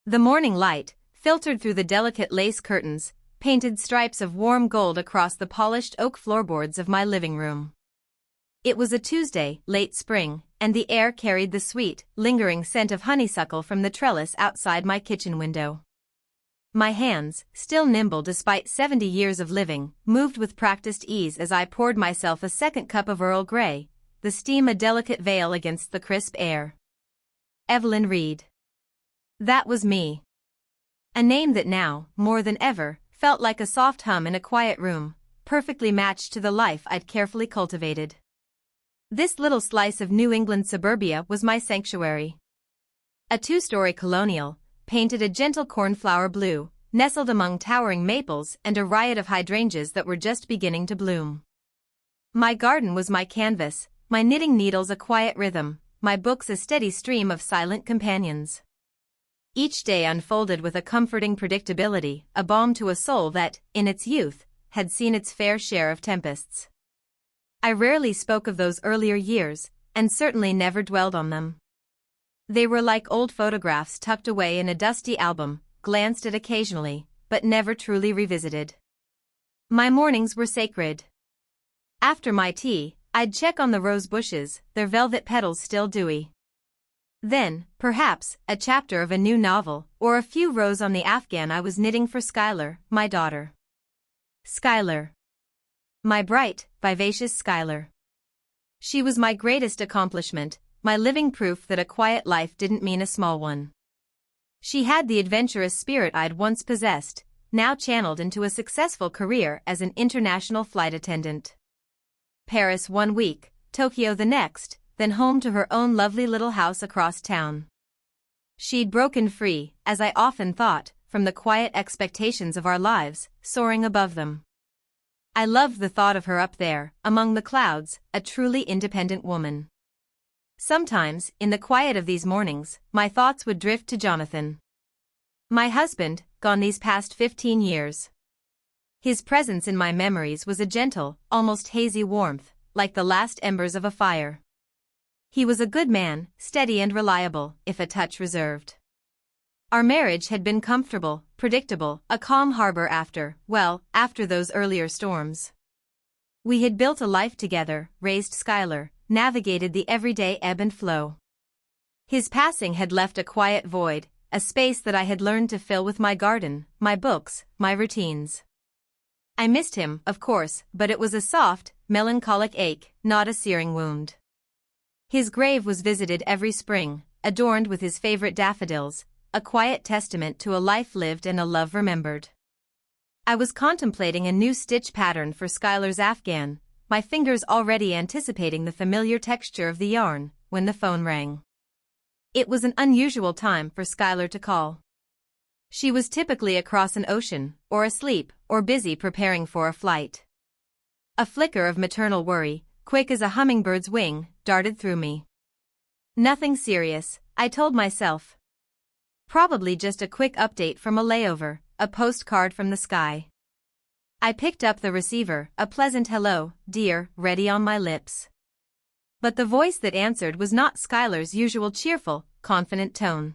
The morning light, filtered through the delicate lace curtains, painted stripes of warm gold across the polished oak floorboards of my living room. It was a Tuesday, late spring, and the air carried the sweet, lingering scent of honeysuckle from the trellis outside my kitchen window. My hands, still nimble despite 70 years of living, moved with practiced ease as I poured myself a second cup of Earl Grey, the steam a delicate veil against the crisp air. Evelyn Reed. That was me. A name that now, more than ever, felt like a soft hum in a quiet room, perfectly matched to the life I'd carefully cultivated. This little slice of New England suburbia was my sanctuary. A two-story colonial, painted a gentle cornflower blue, nestled among towering maples and a riot of hydrangeas that were just beginning to bloom. My garden was my canvas, my knitting needles a quiet rhythm, my books a steady stream of silent companions. Each day unfolded with a comforting predictability, a balm to a soul that, in its youth, had seen its fair share of tempests. I rarely spoke of those earlier years, and certainly never dwelled on them. They were like old photographs tucked away in a dusty album, glanced at occasionally, but never truly revisited. My mornings were sacred. After my tea, I'd check on the rose bushes, their velvet petals still dewy. Then, perhaps, a chapter of a new novel, or a few rows on the afghan I was knitting for Skylar, my daughter. Skylar. My bright, vivacious Skylar. She was my greatest accomplishment, my living proof that a quiet life didn't mean a small one. She had the adventurous spirit I'd once possessed, now channeled into a successful career as an international flight attendant. Paris 1 week, Tokyo the next, then home to her own lovely little house across town. She'd broken free, as I often thought, from the quiet expectations of our lives, soaring above them. I loved the thought of her up there, among the clouds, a truly independent woman. Sometimes, in the quiet of these mornings, my thoughts would drift to Jonathan. My husband, gone these past 15 years. His presence in my memories was a gentle, almost hazy warmth, like the last embers of a fire. He was a good man, steady and reliable, if a touch reserved. Our marriage had been comfortable, predictable, a calm harbor after those earlier storms. We had built a life together, raised Skylar, navigated the everyday ebb and flow. His passing had left a quiet void, a space that I had learned to fill with my garden, my books, my routines. I missed him, of course, but it was a soft, melancholic ache, not a searing wound. His grave was visited every spring, adorned with his favorite daffodils, a quiet testament to a life lived and a love remembered. I was contemplating a new stitch pattern for Skylar's afghan, my fingers already anticipating the familiar texture of the yarn, when the phone rang. It was an unusual time for Skylar to call. She was typically across an ocean, or asleep, or busy preparing for a flight. A flicker of maternal worry, quick as a hummingbird's wing, darted through me. Nothing serious, I told myself. Probably just a quick update from a layover, a postcard from the sky. I picked up the receiver, a pleasant hello, dear, ready on my lips. But the voice that answered was not Skylar's usual cheerful, confident tone.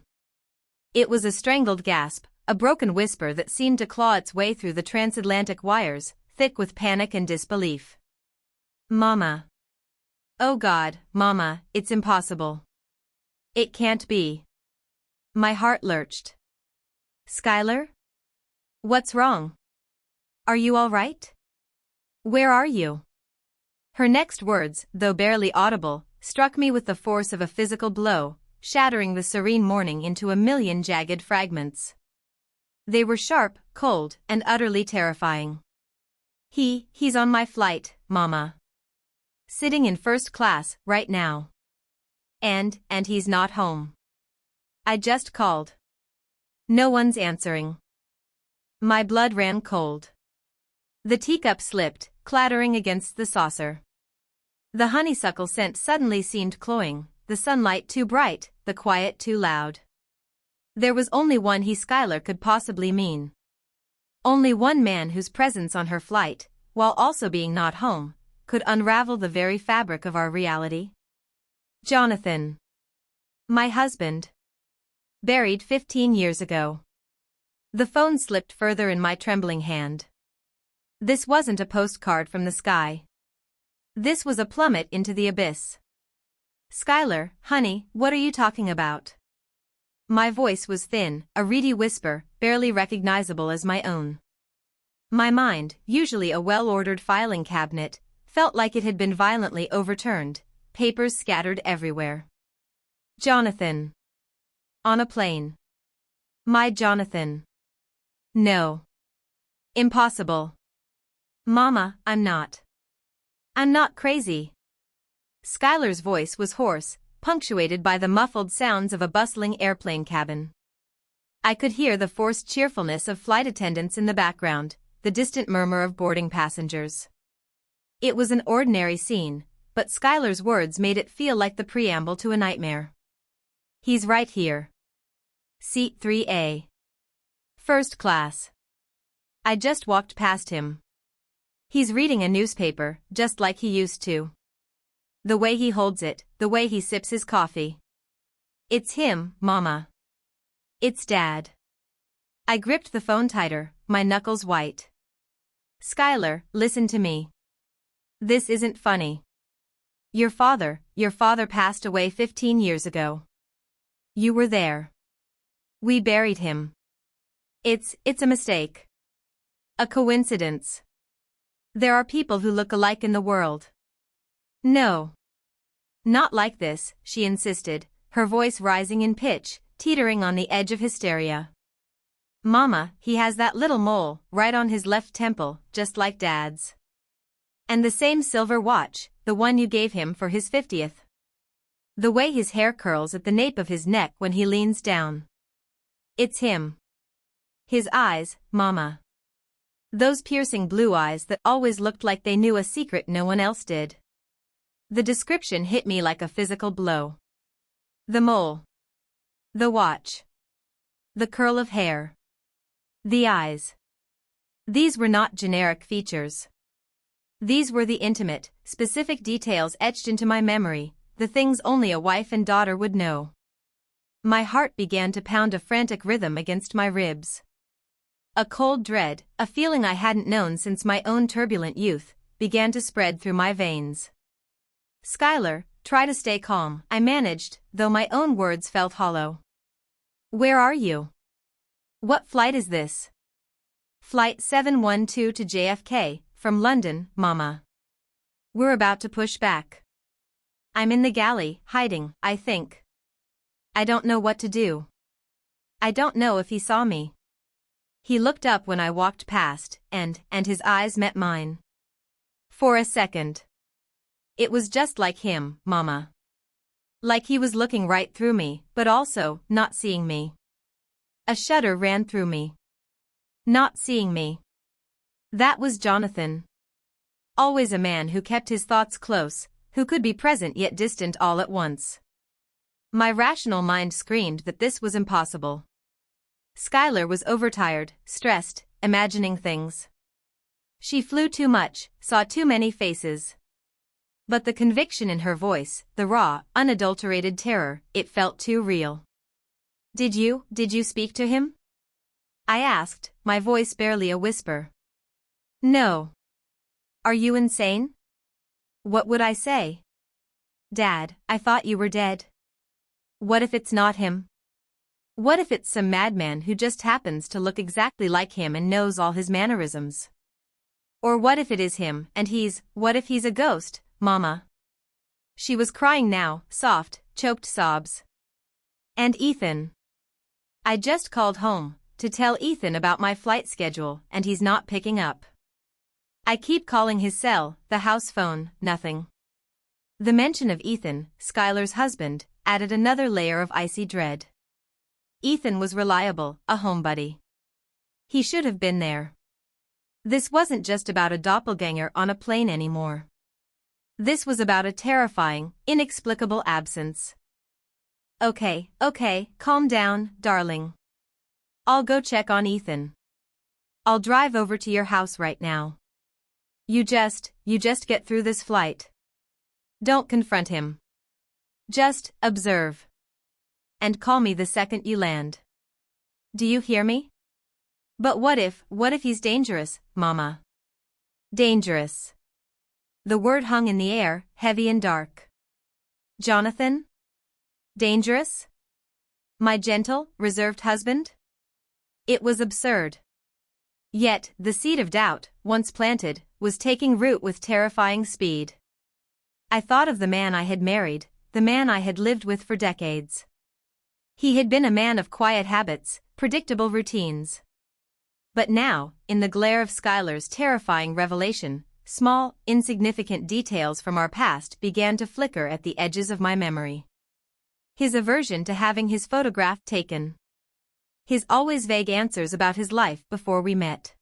It was a strangled gasp, a broken whisper that seemed to claw its way through the transatlantic wires, thick with panic and disbelief. Mama. Oh God, Mama, it's impossible. It can't be. My heart lurched. Skylar? What's wrong? Are you all right? Where are you? Her next words, though barely audible, struck me with the force of a physical blow, shattering the serene morning into a million jagged fragments. They were sharp, cold, and utterly terrifying. He's on my flight, Mama. Sitting in first class, right now. And he's not home. I just called. No one's answering. My blood ran cold. The teacup slipped, clattering against the saucer. The honeysuckle scent suddenly seemed cloying, the sunlight too bright, the quiet too loud. There was only one Skylar could possibly mean. Only one man whose presence on her flight, while also being not home, could unravel the very fabric of our reality. Jonathan. My husband. Buried 15 years ago. The phone slipped further in my trembling hand. This wasn't a postcard from the sky. This was a plummet into the abyss. Skylar, honey, what are you talking about? My voice was thin, a reedy whisper, barely recognizable as my own. My mind, usually a well-ordered filing cabinet, felt like it had been violently overturned, papers scattered everywhere. Jonathan. On a plane. My Jonathan. No. Impossible. Mama, I'm not. I'm not crazy. Skylar's voice was hoarse, punctuated by the muffled sounds of a bustling airplane cabin. I could hear the forced cheerfulness of flight attendants in the background, the distant murmur of boarding passengers. It was an ordinary scene, but Skylar's words made it feel like the preamble to a nightmare. He's right here. Seat 3A. First class. I just walked past him. He's reading a newspaper, just like he used to. The way he holds it, the way he sips his coffee. It's him, Mama. It's Dad. I gripped the phone tighter, my knuckles white. Skylar, listen to me. This isn't funny. Your father passed away 15 years ago. You were there. We buried him. It's a mistake. A coincidence. There are people who look alike in the world. No. Not like this, she insisted, her voice rising in pitch, teetering on the edge of hysteria. Mama, he has that little mole, right on his left temple, just like Dad's. And the same silver watch, the one you gave him for his 50th. The way his hair curls at the nape of his neck when he leans down. It's him. His eyes, Mama. Those piercing blue eyes that always looked like they knew a secret no one else did. The description hit me like a physical blow. The mole. The watch. The curl of hair. The eyes. These were not generic features. These were the intimate, specific details etched into my memory, the things only a wife and daughter would know. My heart began to pound a frantic rhythm against my ribs. A cold dread, a feeling I hadn't known since my own turbulent youth, began to spread through my veins. Skylar, try to stay calm, I managed, though my own words felt hollow. Where are you? What flight is this? Flight 712 to JFK, from London, Mama. We're about to push back. I'm in the galley, hiding, I think. I don't know what to do. I don't know if he saw me. He looked up when I walked past, and his eyes met mine. For a second. It was just like him, Mama. Like he was looking right through me, but also not seeing me. A shudder ran through me. Not seeing me. That was Jonathan. Always a man who kept his thoughts close, who could be present yet distant all at once. My rational mind screamed that this was impossible. Skylar was overtired, stressed, imagining things. She flew too much, saw too many faces. But the conviction in her voice, the raw, unadulterated terror, it felt too real. Did you speak to him? I asked, my voice barely a whisper. No. Are you insane? What would I say? Dad, I thought you were dead. What if it's not him? What if it's some madman who just happens to look exactly like him and knows all his mannerisms? Or what if it is him and what if he's a ghost, Mama? She was crying now, soft, choked sobs. And Ethan. I just called home to tell Ethan about my flight schedule and he's not picking up. I keep calling his cell, the house phone, nothing. The mention of Ethan, Skylar's husband, added another layer of icy dread. Ethan was reliable, a homebody. He should have been there. This wasn't just about a doppelganger on a plane anymore. This was about a terrifying, inexplicable absence. Okay, calm down, darling. I'll go check on Ethan. I'll drive over to your house right now. You just get through this flight. Don't confront him. Just observe. And call me the second you land. Do you hear me? But what if he's dangerous, Mama? Dangerous. The word hung in the air, heavy and dark. Jonathan? Dangerous? My gentle, reserved husband? It was absurd. Yet, the seed of doubt, once planted, was taking root with terrifying speed. I thought of the man I had married, the man I had lived with for decades. He had been a man of quiet habits, predictable routines. But now, in the glare of Schuyler's terrifying revelation, small, insignificant details from our past began to flicker at the edges of my memory. His aversion to having his photograph taken. His always vague answers about his life before we met.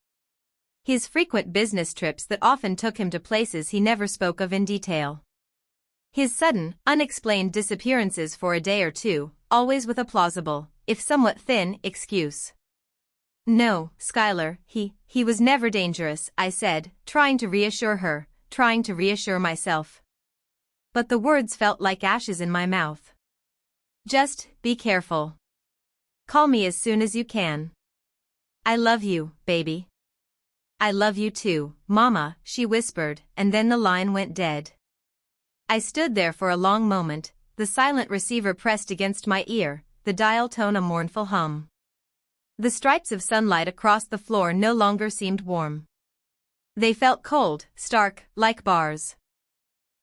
His frequent business trips that often took him to places he never spoke of in detail. His sudden, unexplained disappearances for a day or two, always with a plausible, if somewhat thin, excuse. No, Schuyler, he was never dangerous, I said, trying to reassure her, trying to reassure myself. But the words felt like ashes in my mouth. Just, be careful. Call me as soon as you can. I love you, baby. I love you too, Mama, she whispered, and then the line went dead. I stood there for a long moment, the silent receiver pressed against my ear, the dial tone a mournful hum. The stripes of sunlight across the floor no longer seemed warm. They felt cold, stark, like bars.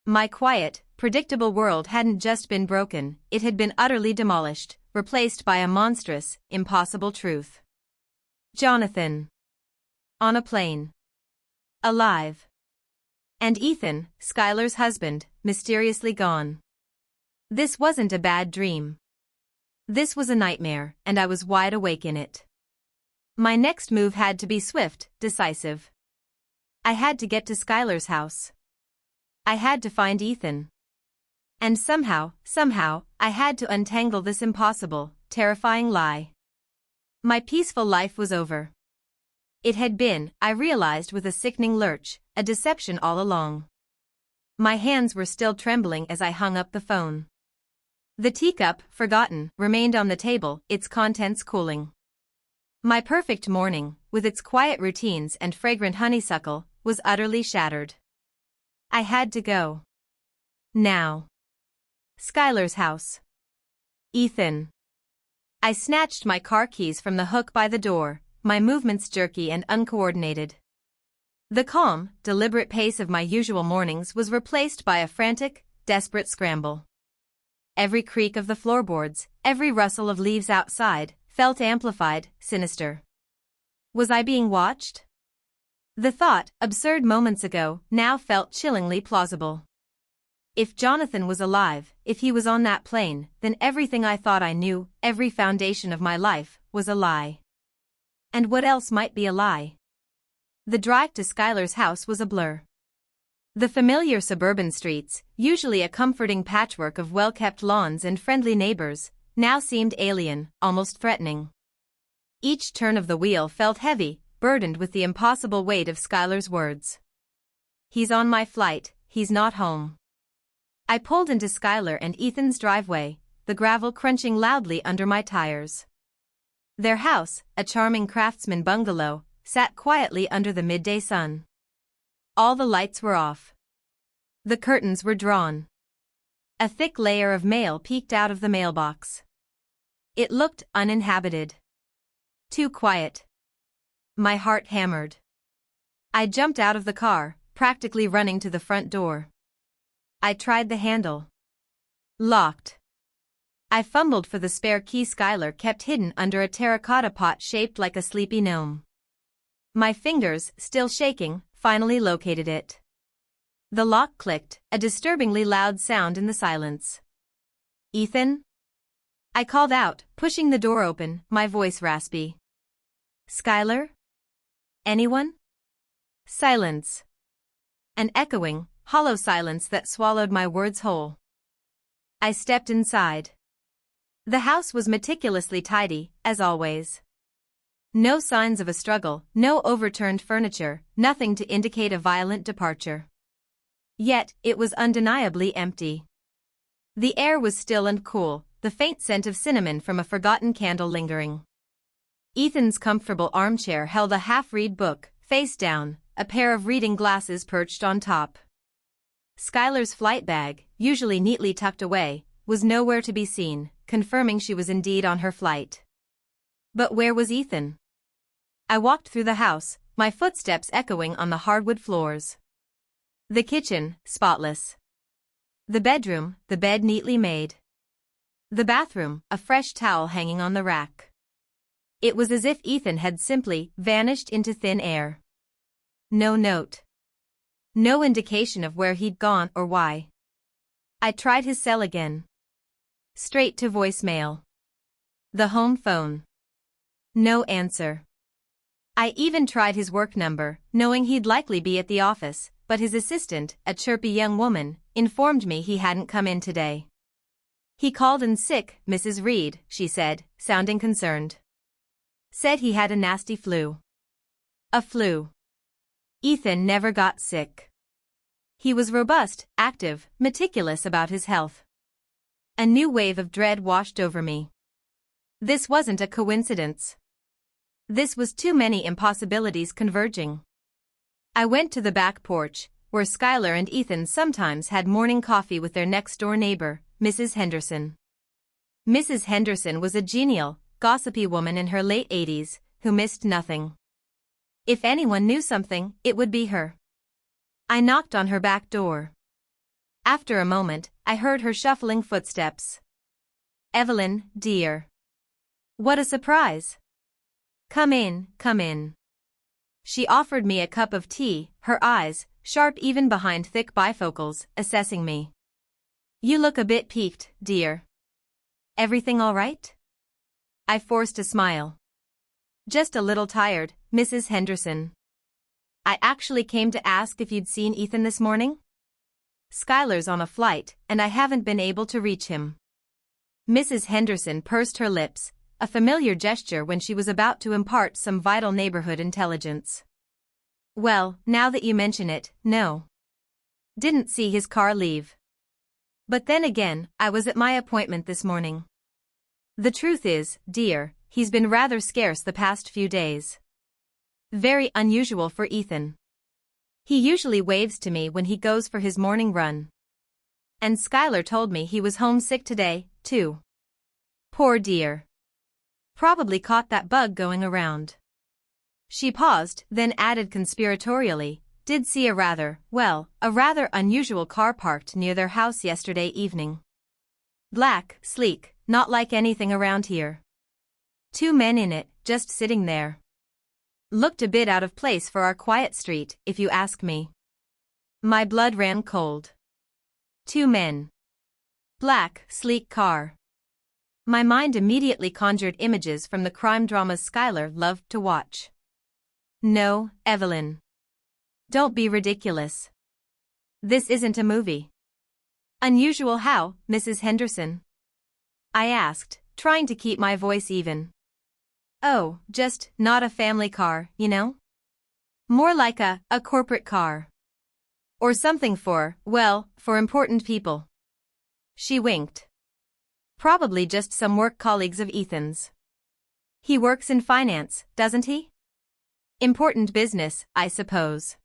My quiet, predictable world hadn't just been broken, it had been utterly demolished, replaced by a monstrous, impossible truth. Jonathan. On a plane. Alive. And Ethan, Schuyler's husband, mysteriously gone. This wasn't a bad dream. This was a nightmare, and I was wide awake in it. My next move had to be swift, decisive. I had to get to Schuyler's house. I had to find Ethan. And somehow, I had to untangle this impossible, terrifying lie. My peaceful life was over. It had been, I realized with a sickening lurch, a deception all along. My hands were still trembling as I hung up the phone. The teacup, forgotten, remained on the table, its contents cooling. My perfect morning, with its quiet routines and fragrant honeysuckle, was utterly shattered. I had to go. Now. Schuyler's house. Ethan. I snatched my car keys from the hook by the door, my movements jerky and uncoordinated. The calm, deliberate pace of my usual mornings was replaced by a frantic, desperate scramble. Every creak of the floorboards, every rustle of leaves outside, felt amplified, sinister. Was I being watched? The thought, absurd moments ago, now felt chillingly plausible. If Jonathan was alive, if he was on that plane, then everything I thought I knew, every foundation of my life, was a lie. And what else might be a lie? The drive to Schuyler's house was a blur. The familiar suburban streets, usually a comforting patchwork of well-kept lawns and friendly neighbors, now seemed alien, almost threatening. Each turn of the wheel felt heavy, burdened with the impossible weight of Schuyler's words. He's on my flight, he's not home. I pulled into Schuyler and Ethan's driveway, the gravel crunching loudly under my tires. Their house, a charming craftsman bungalow, sat quietly under the midday sun. All the lights were off. The curtains were drawn. A thick layer of mail peeked out of the mailbox. It looked uninhabited. Too quiet. My heart hammered. I jumped out of the car, practically running to the front door. I tried the handle. Locked. I fumbled for the spare key Schuyler kept hidden under a terracotta pot shaped like a sleepy gnome. My fingers, still shaking, finally located it. The lock clicked, a disturbingly loud sound in the silence. Ethan? I called out, pushing the door open, my voice raspy. Schuyler? Anyone? Silence. An echoing, hollow silence that swallowed my words whole. I stepped inside. The house was meticulously tidy, as always. No signs of a struggle, no overturned furniture, nothing to indicate a violent departure. Yet, it was undeniably empty. The air was still and cool, the faint scent of cinnamon from a forgotten candle lingering. Ethan's comfortable armchair held a half-read book, face down, a pair of reading glasses perched on top. Skylar's flight bag, usually neatly tucked away, was nowhere to be seen, confirming she was indeed on her flight. But where was Ethan? I walked through the house, my footsteps echoing on the hardwood floors. The kitchen, spotless. The bedroom, the bed neatly made. The bathroom, a fresh towel hanging on the rack. It was as if Ethan had simply vanished into thin air. No note. No indication of where he'd gone or why. I tried his cell again. Straight to voicemail. The home phone. No answer. I even tried his work number, knowing he'd likely be at the office, but his assistant, a chirpy young woman, informed me he hadn't come in today. He called in sick, Mrs. Reed, she said, sounding concerned. Said he had a nasty flu. A flu. Ethan never got sick. He was robust, active, meticulous about his health. A new wave of dread washed over me. This wasn't a coincidence. This was too many impossibilities converging. I went to the back porch, where Skylar and Ethan sometimes had morning coffee with their next-door neighbor, Mrs. Henderson. Mrs. Henderson was a genial, gossipy woman in her late 80s, who missed nothing. If anyone knew something, it would be her. I knocked on her back door. After a moment, I heard her shuffling footsteps. "Evelyn, dear." What a surprise. "Come in, come in." She offered me a cup of tea, her eyes, sharp even behind thick bifocals, assessing me. "You look a bit peaked, dear. Everything all right?" I forced a smile. "Just a little tired, Mrs. Henderson. I actually came to ask if you'd seen Ethan this morning? Skylar's on a flight, and I haven't been able to reach him." Mrs. Henderson pursed her lips, a familiar gesture when she was about to impart some vital neighborhood intelligence. "Well, now that you mention it, no. Didn't see his car leave. But then again, I was at my appointment this morning. The truth is, dear, he's been rather scarce the past few days. Very unusual for Ethan. He usually waves to me when he goes for his morning run. And Skylar told me he was homesick today, too. Poor dear. Probably caught that bug going around." She paused, then added conspiratorially, "Did see a rather unusual car parked near their house yesterday evening. Black, sleek, not like anything around here. 2 men in it, just sitting there. Looked a bit out of place for our quiet street, if you ask me." My blood ran cold. 2 men. Black, sleek car. My mind immediately conjured images from the crime dramas Skylar loved to watch. "No, Evelyn. Don't be ridiculous. This isn't a movie." "Unusual how, Mrs. Henderson?" I asked, trying to keep my voice even. "Oh, just not a family car, you know? More like a corporate car. Or something for important people." She winked. "Probably just some work colleagues of Ethan's. He works in finance, doesn't he? Important business, I suppose."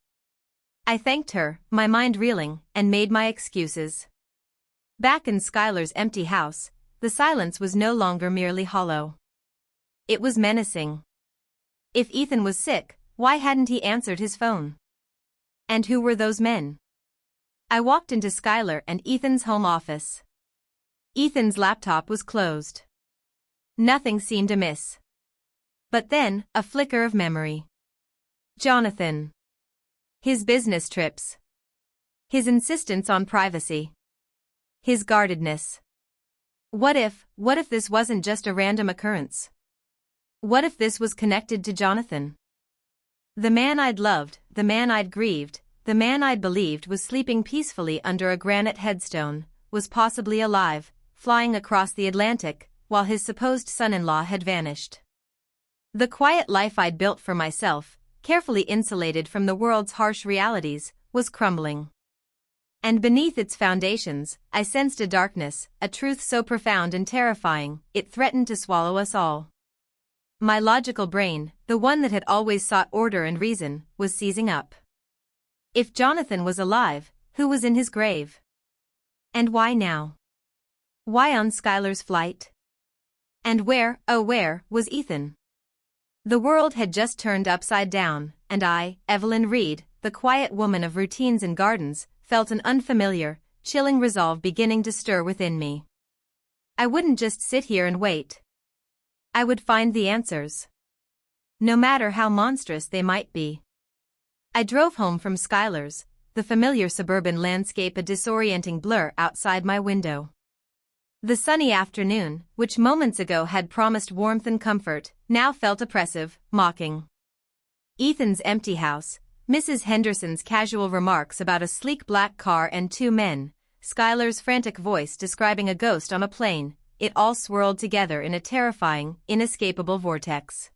I thanked her, my mind reeling, and made my excuses. Back in Skylar's empty house, the silence was no longer merely hollow. It was menacing. If Ethan was sick, why hadn't he answered his phone? And who were those men? I walked into Skylar and Ethan's home office. Ethan's laptop was closed. Nothing seemed amiss. But then, a flicker of memory. Jonathan. His business trips. His insistence on privacy. His guardedness. What if this wasn't just a random occurrence? What if this was connected to Jonathan? The man I'd loved, the man I'd grieved, the man I'd believed was sleeping peacefully under a granite headstone, was possibly alive, flying across the Atlantic, while his supposed son-in-law had vanished. The quiet life I'd built for myself, carefully insulated from the world's harsh realities, was crumbling. And beneath its foundations, I sensed a darkness, a truth so profound and terrifying, it threatened to swallow us all. My logical brain, the one that had always sought order and reason, was seizing up. If Jonathan was alive, who was in his grave? And why now? Why on Skylar's flight? And where, oh where, was Ethan? The world had just turned upside down, and I, Evelyn Reed, the quiet woman of routines and gardens, felt an unfamiliar, chilling resolve beginning to stir within me. I wouldn't just sit here and wait. I would find the answers. No matter how monstrous they might be. I drove home from Skylar's, the familiar suburban landscape a disorienting blur outside my window. The sunny afternoon, which moments ago had promised warmth and comfort, now felt oppressive, mocking. Ethan's empty house, Mrs. Henderson's casual remarks about a sleek black car and two men, Skylar's frantic voice describing a ghost on a plane, it all swirled together in a terrifying, inescapable vortex.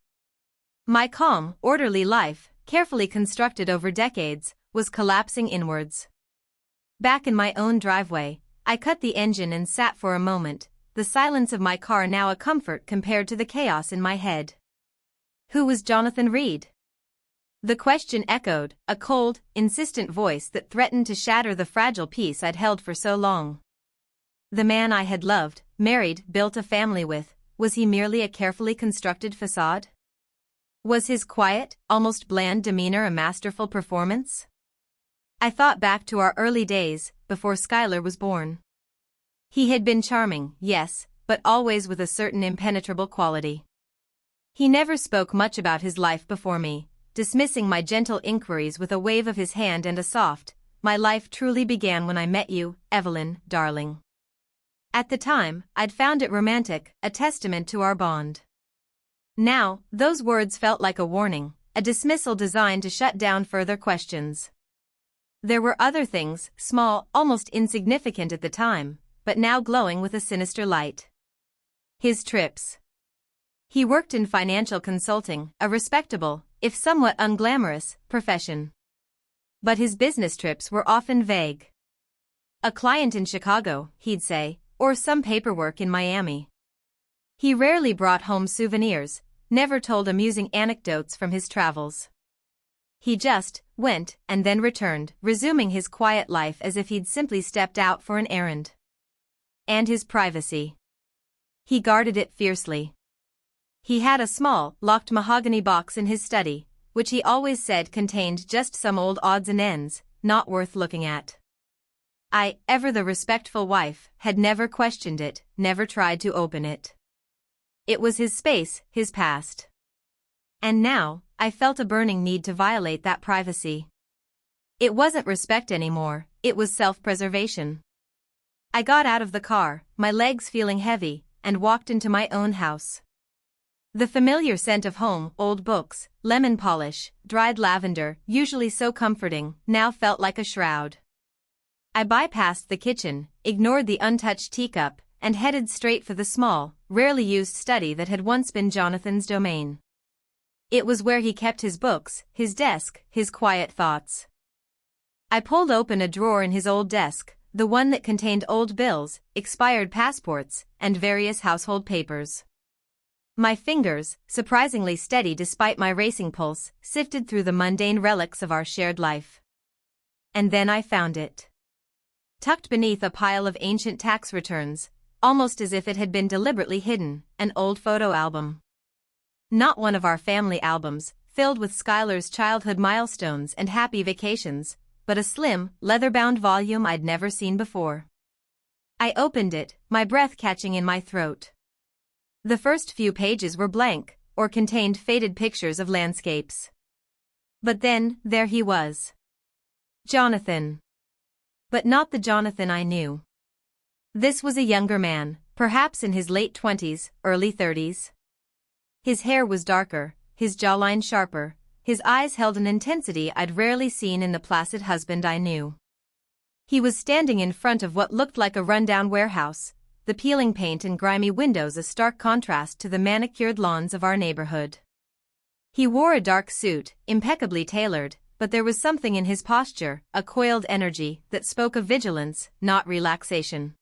My calm, orderly life, carefully constructed over decades, was collapsing inwards. Back in my own driveway, I cut the engine and sat for a moment, the silence of my car now a comfort compared to the chaos in my head. Who was Jonathan Reed? The question echoed, a cold, insistent voice that threatened to shatter the fragile peace I'd held for so long. The man I had loved, married, built a family with, was he merely a carefully constructed facade? Was his quiet, almost bland demeanor a masterful performance? I thought back to our early days, before Skylar was born. He had been charming, yes, but always with a certain impenetrable quality. He never spoke much about his life before me, dismissing my gentle inquiries with a wave of his hand and a soft, "My life truly began when I met you, Evelyn, darling." At the time, I'd found it romantic, a testament to our bond. Now, those words felt like a warning, a dismissal designed to shut down further questions. There were other things, small, almost insignificant at the time, but now glowing with a sinister light. His trips. He worked in financial consulting, a respectable, if somewhat unglamorous, profession. But his business trips were often vague. A client in Chicago, he'd say, or some paperwork in Miami. He rarely brought home souvenirs, never told amusing anecdotes from his travels. He just went and then returned, resuming his quiet life as if he'd simply stepped out for an errand. And his privacy. He guarded it fiercely. He had a small, locked mahogany box in his study, which he always said contained just some old odds and ends, not worth looking at. I, ever the respectful wife, had never questioned it, never tried to open it. It was his space, his past. And now, I felt a burning need to violate that privacy. It wasn't respect anymore, it was self-preservation. I got out of the car, my legs feeling heavy, and walked into my own house. The familiar scent of home, old books, lemon polish, dried lavender, usually so comforting, now felt like a shroud. I bypassed the kitchen, ignored the untouched teacup, and headed straight for the small, rarely used study that had once been Jonathan's domain. It was where he kept his books, his desk, his quiet thoughts. I pulled open a drawer in his old desk, the one that contained old bills, expired passports, and various household papers. My fingers, surprisingly steady despite my racing pulse, sifted through the mundane relics of our shared life. And then I found it. Tucked beneath a pile of ancient tax returns, almost as if it had been deliberately hidden, an old photo album. Not one of our family albums, filled with Skylar's childhood milestones and happy vacations, but a slim, leather-bound volume I'd never seen before. I opened it, my breath catching in my throat. The first few pages were blank, or contained faded pictures of landscapes. But then, there he was. Jonathan. But not the Jonathan I knew. This was a younger man, perhaps in his late 20s, early 30s. His hair was darker, his jawline sharper, his eyes held an intensity I'd rarely seen in the placid husband I knew. He was standing in front of what looked like a rundown warehouse, the peeling paint and grimy windows a stark contrast to the manicured lawns of our neighborhood. He wore a dark suit, impeccably tailored, but there was something in his posture, a coiled energy, that spoke of vigilance, not relaxation.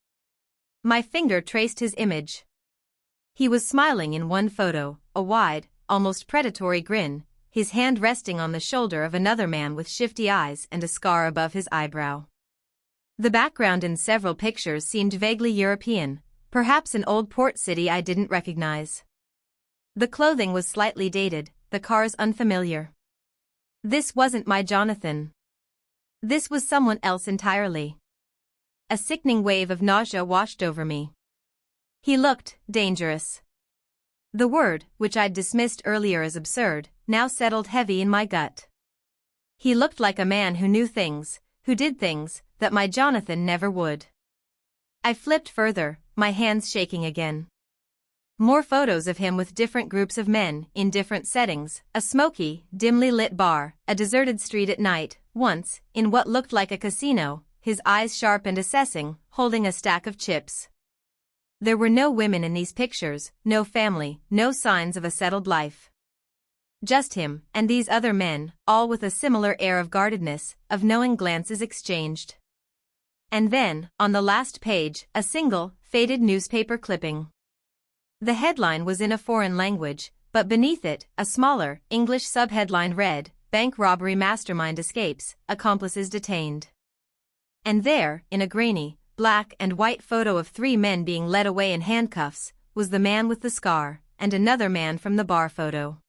My finger traced his image. He was smiling in one photo, a wide, almost predatory grin, his hand resting on the shoulder of another man with shifty eyes and a scar above his eyebrow. The background in several pictures seemed vaguely European, perhaps an old port city I didn't recognize. The clothing was slightly dated, the cars unfamiliar. This wasn't my Jonathan. This was someone else entirely. A sickening wave of nausea washed over me. He looked dangerous. The word, which I'd dismissed earlier as absurd, now settled heavy in my gut. He looked like a man who knew things, who did things, that my Jonathan never would. I flipped further, my hands shaking again. More photos of him with different groups of men, in different settings, a smoky, dimly lit bar, a deserted street at night, once, in what looked like a casino, his eyes sharp and assessing, holding a stack of chips. There were no women in these pictures, no family, no signs of a settled life. Just him, and these other men, all with a similar air of guardedness, of knowing glances exchanged. And then, on the last page, a single, faded newspaper clipping. The headline was in a foreign language, but beneath it, a smaller, English subheadline read, "Bank Robbery Mastermind Escapes, Accomplices Detained." And there, in a grainy, black and white photo of 3 men being led away in handcuffs, was the man with the scar, and another man from the bar photo.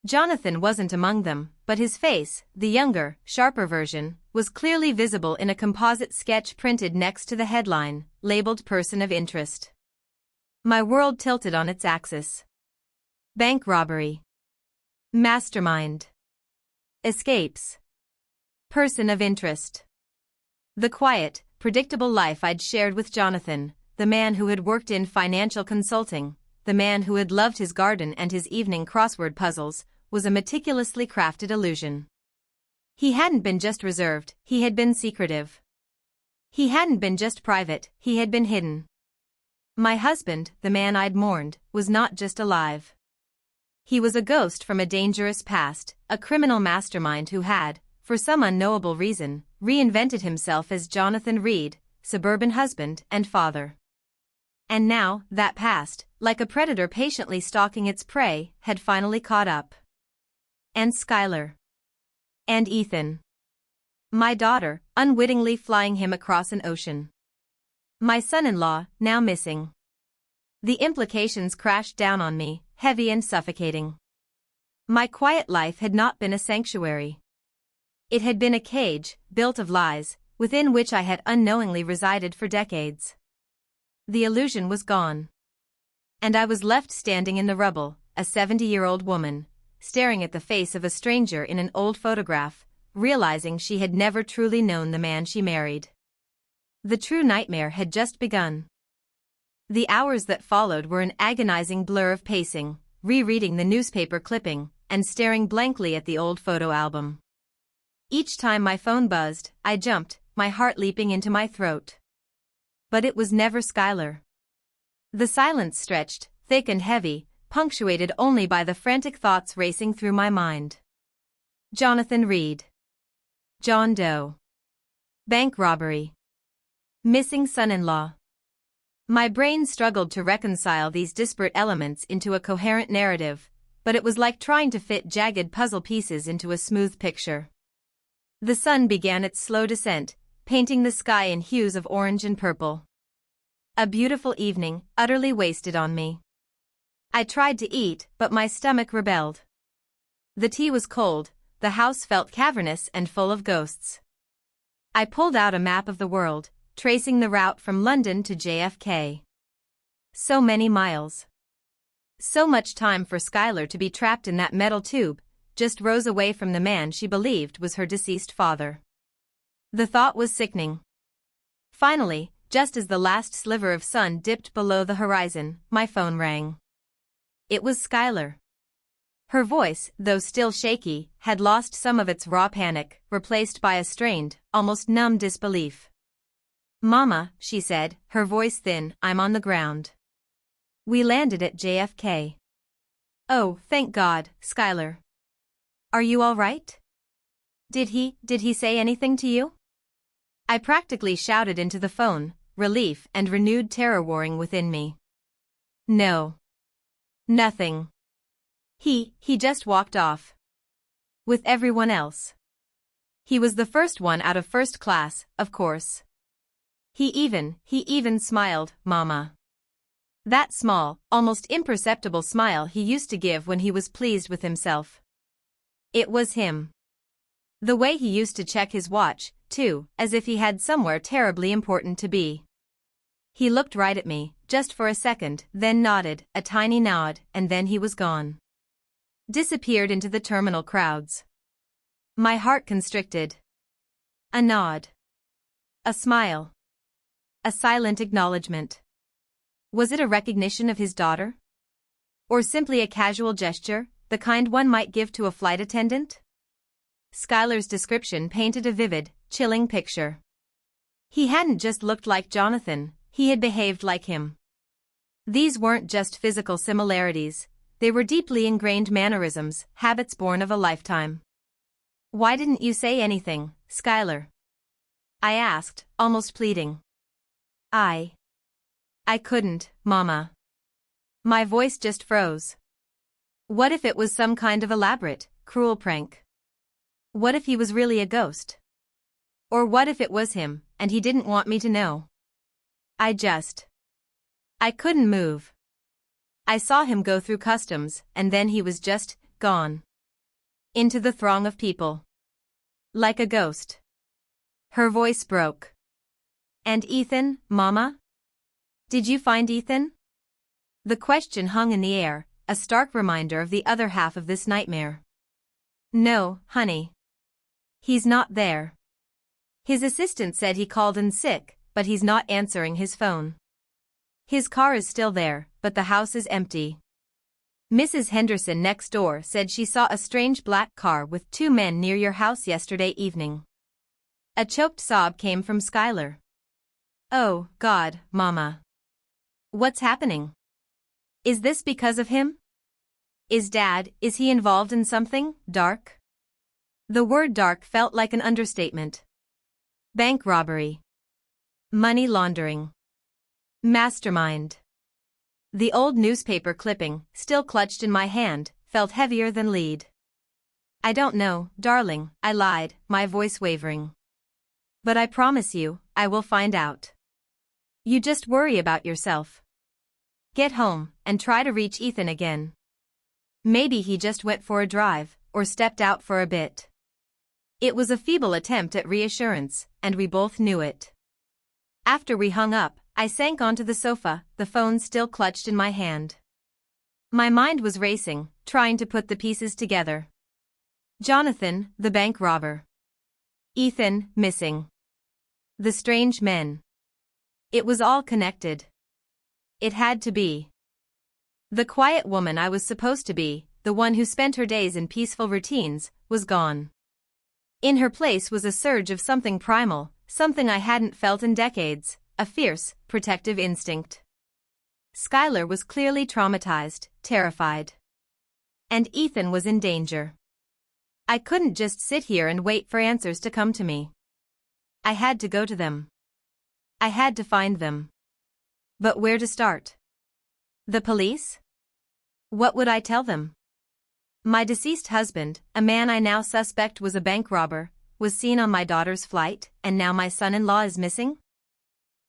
Jonathan wasn't among them, but his face, the younger, sharper version, was clearly visible in a composite sketch printed next to the headline, labeled Person of Interest. My world tilted on its axis. Bank robbery. Mastermind. Escapes. Person of interest. The quiet, predictable life I'd shared with Jonathan, the man who had worked in financial consulting, the man who had loved his garden and his evening crossword puzzles, was a meticulously crafted illusion. He hadn't been just reserved, he had been secretive. He hadn't been just private, he had been hidden. My husband, the man I'd mourned, was not just alive. He was a ghost from a dangerous past, a criminal mastermind who had, for some unknowable reason, reinvented himself as Jonathan Reed, suburban husband and father. And now, that past, like a predator patiently stalking its prey, had finally caught up. And Skylar. And Ethan. My daughter, unwittingly flying him across an ocean. My son-in-law, now missing. The implications crashed down on me, heavy and suffocating. My quiet life had not been a sanctuary. It had been a cage, built of lies, within which I had unknowingly resided for decades. The illusion was gone. And I was left standing in the rubble, a 70-year-old woman, staring at the face of a stranger in an old photograph, realizing she had never truly known the man she married. The true nightmare had just begun. The hours that followed were an agonizing blur of pacing, rereading the newspaper clipping, and staring blankly at the old photo album. Each time my phone buzzed, I jumped, my heart leaping into my throat. But it was never Skylar. The silence stretched, thick and heavy, punctuated only by the frantic thoughts racing through my mind. Jonathan Reed. John Doe. Bank robbery. Missing son-in-law. My brain struggled to reconcile these disparate elements into a coherent narrative, but it was like trying to fit jagged puzzle pieces into a smooth picture. The sun began its slow descent, painting the sky in hues of orange and purple. A beautiful evening, utterly wasted on me. I tried to eat, but my stomach rebelled. The tea was cold, the house felt cavernous and full of ghosts. I pulled out a map of the world, tracing the route from London to JFK. So many miles. So much time for Skylar to be trapped in that metal tube, just rows away from the man she believed was her deceased father. The thought was sickening. Finally, just as the last sliver of sun dipped below the horizon, my phone rang. It was Skylar. Her voice, though still shaky, had lost some of its raw panic, replaced by a strained, almost numb disbelief. "Mama," she said, her voice thin, "I'm on the ground. We landed at JFK. Oh, thank God, Skylar. Are you all right?" Did he say anything to you? I practically shouted into the phone, relief and renewed terror warring within me. No. Nothing. He just walked off. With everyone else. He was the first one out of first class, of course. He even smiled, Mama. That small, almost imperceptible smile he used to give when he was pleased with himself. It was him. The way he used to check his watch, too, as if he had somewhere terribly important to be. He looked right at me, just for a second, then nodded, a tiny nod, and then he was gone. Disappeared into the terminal crowds. My heart constricted. A nod. A smile. A silent acknowledgement. Was it a recognition of his daughter? Or simply a casual gesture, the kind one might give to a flight attendant? Schuyler's description painted a vivid, chilling picture. He hadn't just looked like Jonathan, he had behaved like him. These weren't just physical similarities, they were deeply ingrained mannerisms, habits born of a lifetime. Why didn't you say anything, Schuyler? I asked, almost pleading. I couldn't, Mama. My voice just froze. What if it was some kind of elaborate, cruel prank? What if he was really a ghost? Or what if it was him, and he didn't want me to know? I couldn't move. I saw him go through customs, and then he was just gone. Into the throng of people. Like a ghost. Her voice broke. And Ethan, Mama? Did you find Ethan? The question hung in the air, a stark reminder of the other half of this nightmare. No, honey. He's not there. His assistant said he called in sick, but he's not answering his phone. His car is still there, but the house is empty. Mrs. Henderson next door said she saw a strange black car with 2 men near your house yesterday evening. A choked sob came from Schuyler. Oh, God, Mama. What's happening? Is this because of him? Is he involved in something dark? The word dark felt like an understatement. Bank robbery. Money laundering. Mastermind. The old newspaper clipping, still clutched in my hand, felt heavier than lead. I don't know, darling, I lied, my voice wavering. But I promise you, I will find out. You just worry about yourself. Get home, and try to reach Ethan again. Maybe he just went for a drive, or stepped out for a bit. It was a feeble attempt at reassurance, and we both knew it. After we hung up, I sank onto the sofa, the phone still clutched in my hand. My mind was racing, trying to put the pieces together. Jonathan, the bank robber. Ethan, missing. The strange men. It was all connected. It had to be. The quiet woman I was supposed to be, the one who spent her days in peaceful routines, was gone. In her place was a surge of something primal, something I hadn't felt in decades, a fierce, protective instinct. Schuyler was clearly traumatized, terrified. And Ethan was in danger. I couldn't just sit here and wait for answers to come to me. I had to go to them. I had to find them. But where to start? The police? What would I tell them? My deceased husband, a man I now suspect was a bank robber, was seen on my daughter's flight, and now my son-in-law is missing?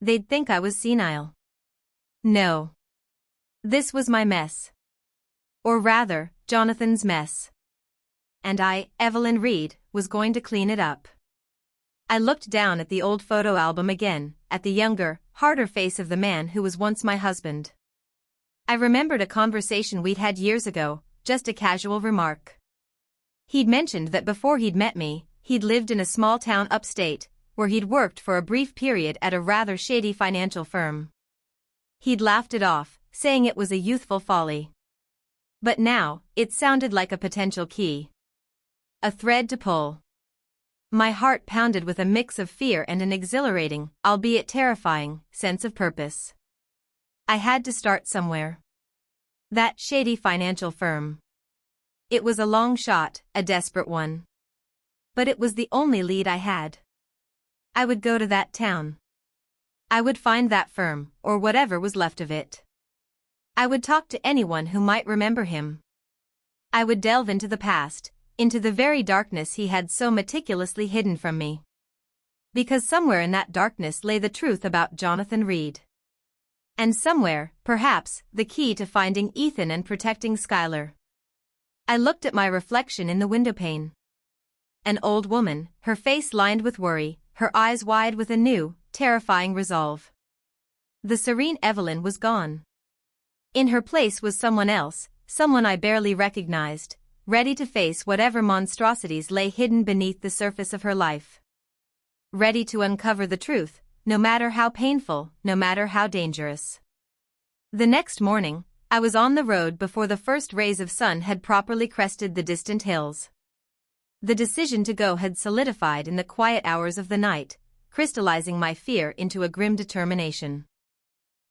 They'd think I was senile. No. This was my mess. Or rather, Jonathan's mess. And I, Evelyn Reed, was going to clean it up. I looked down at the old photo album again, at the younger, harder face of the man who was once my husband. I remembered a conversation we'd had years ago, just a casual remark. He'd mentioned that before he'd met me, he'd lived in a small town upstate, where he'd worked for a brief period at a rather shady financial firm. He'd laughed it off, saying it was a youthful folly. But now, it sounded like a potential key. A thread to pull. My heart pounded with a mix of fear and an exhilarating, albeit terrifying, sense of purpose. I had to start somewhere. That shady financial firm. It was a long shot, a desperate one. but it was the only lead I had. I would go to that town. I would find that firm, or whatever was left of it. I would talk to anyone who might remember him. I would delve into the past, into the very darkness he had so meticulously hidden from me. Because somewhere in that darkness lay the truth about Jonathan Reed. And somewhere, perhaps, the key to finding Ethan and protecting Skylar. I looked at my reflection in the windowpane. An old woman, her face lined with worry, her eyes wide with a new, terrifying resolve. The serene Evelyn was gone. In her place was someone else, someone I barely recognized, ready to face whatever monstrosities lay hidden beneath the surface of her life. Ready to uncover the truth, no matter how painful, no matter how dangerous. The next morning, I was on the road before the first rays of sun had properly crested the distant hills. The decision to go had solidified in the quiet hours of the night, crystallizing my fear into a grim determination.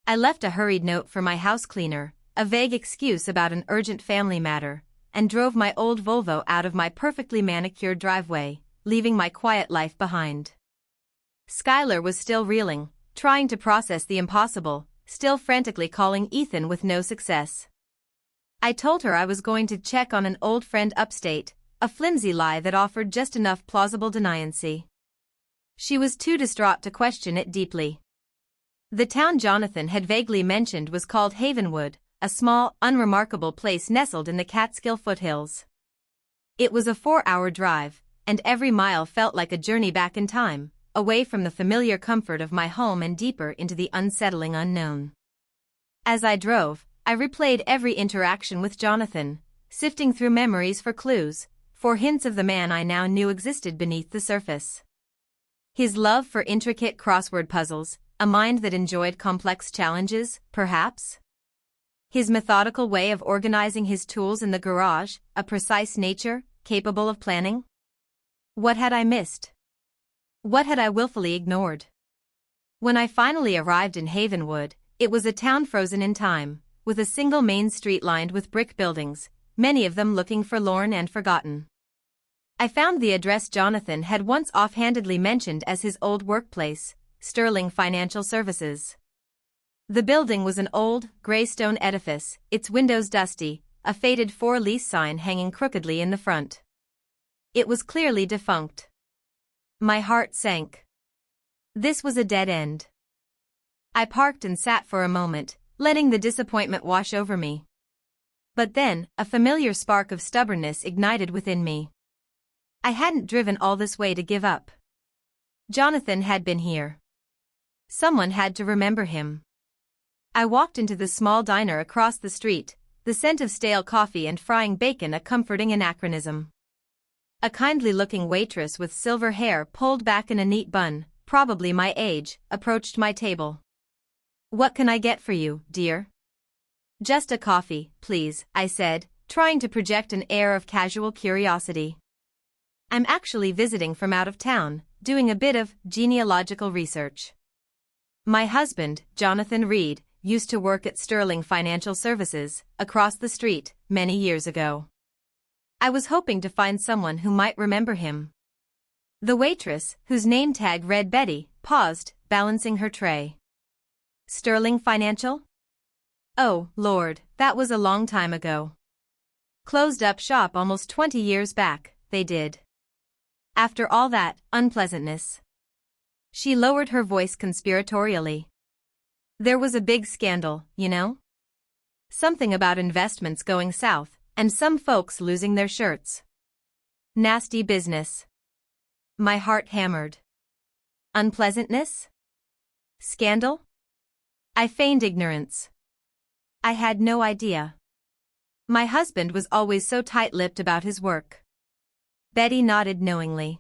I left a hurried note for my house cleaner, a vague excuse about an urgent family matter, and drove my old Volvo out of my perfectly manicured driveway, leaving my quiet life behind. Skylar was still reeling, trying to process the impossible, still frantically calling Ethan with no success. I told her I was going to check on an old friend upstate, a flimsy lie that offered just enough plausible deniancy. She was too distraught to question it deeply. The town Jonathan had vaguely mentioned was called Havenwood, a small, unremarkable place nestled in the Catskill foothills. It was a 4-hour drive, and every mile felt like a journey back in time, away from the familiar comfort of my home and deeper into the unsettling unknown. As I drove, I replayed every interaction with Jonathan, sifting through memories for clues, for hints of the man I now knew existed beneath the surface. His love for intricate crossword puzzles, a mind that enjoyed complex challenges, perhaps? His methodical way of organizing his tools in the garage, a precise nature, capable of planning? What had I missed? What had I willfully ignored? When I finally arrived in Havenwood, it was a town frozen in time, with a single main street lined with brick buildings, many of them looking forlorn and forgotten. I found the address Jonathan had once offhandedly mentioned as his old workplace, Sterling Financial Services. The building was an old, gray stone edifice, its windows dusty, a faded for-lease sign hanging crookedly in the front. It was clearly defunct. My heart sank. This was a dead end. I parked and sat for a moment, letting the disappointment wash over me. But then, a familiar spark of stubbornness ignited within me. I hadn't driven all this way to give up. Jonathan had been here. Someone had to remember him. I walked into the small diner across the street, the scent of stale coffee and frying bacon a comforting anachronism. A kindly-looking waitress with silver hair pulled back in a neat bun, probably my age, approached my table. "What can I get for you, dear?" "Just a coffee, please," I said, trying to project an air of casual curiosity. "I'm actually visiting from out of town, doing a bit of genealogical research. My husband, Jonathan Reed, used to work at Sterling Financial Services, across the street, many years ago. I was hoping to find someone who might remember him." The waitress, whose name tag read Betty, paused, balancing her tray. "Sterling Financial? Oh, Lord, that was a long time ago. Closed up shop almost 20 years back, they did. After all that unpleasantness." She lowered her voice conspiratorially. "There was a big scandal, you know? Something about investments going south, and some folks losing their shirts. Nasty business." My heart hammered. Unpleasantness? Scandal? I feigned ignorance. I had no idea. My husband was always so tight-lipped about his work. Betty nodded knowingly.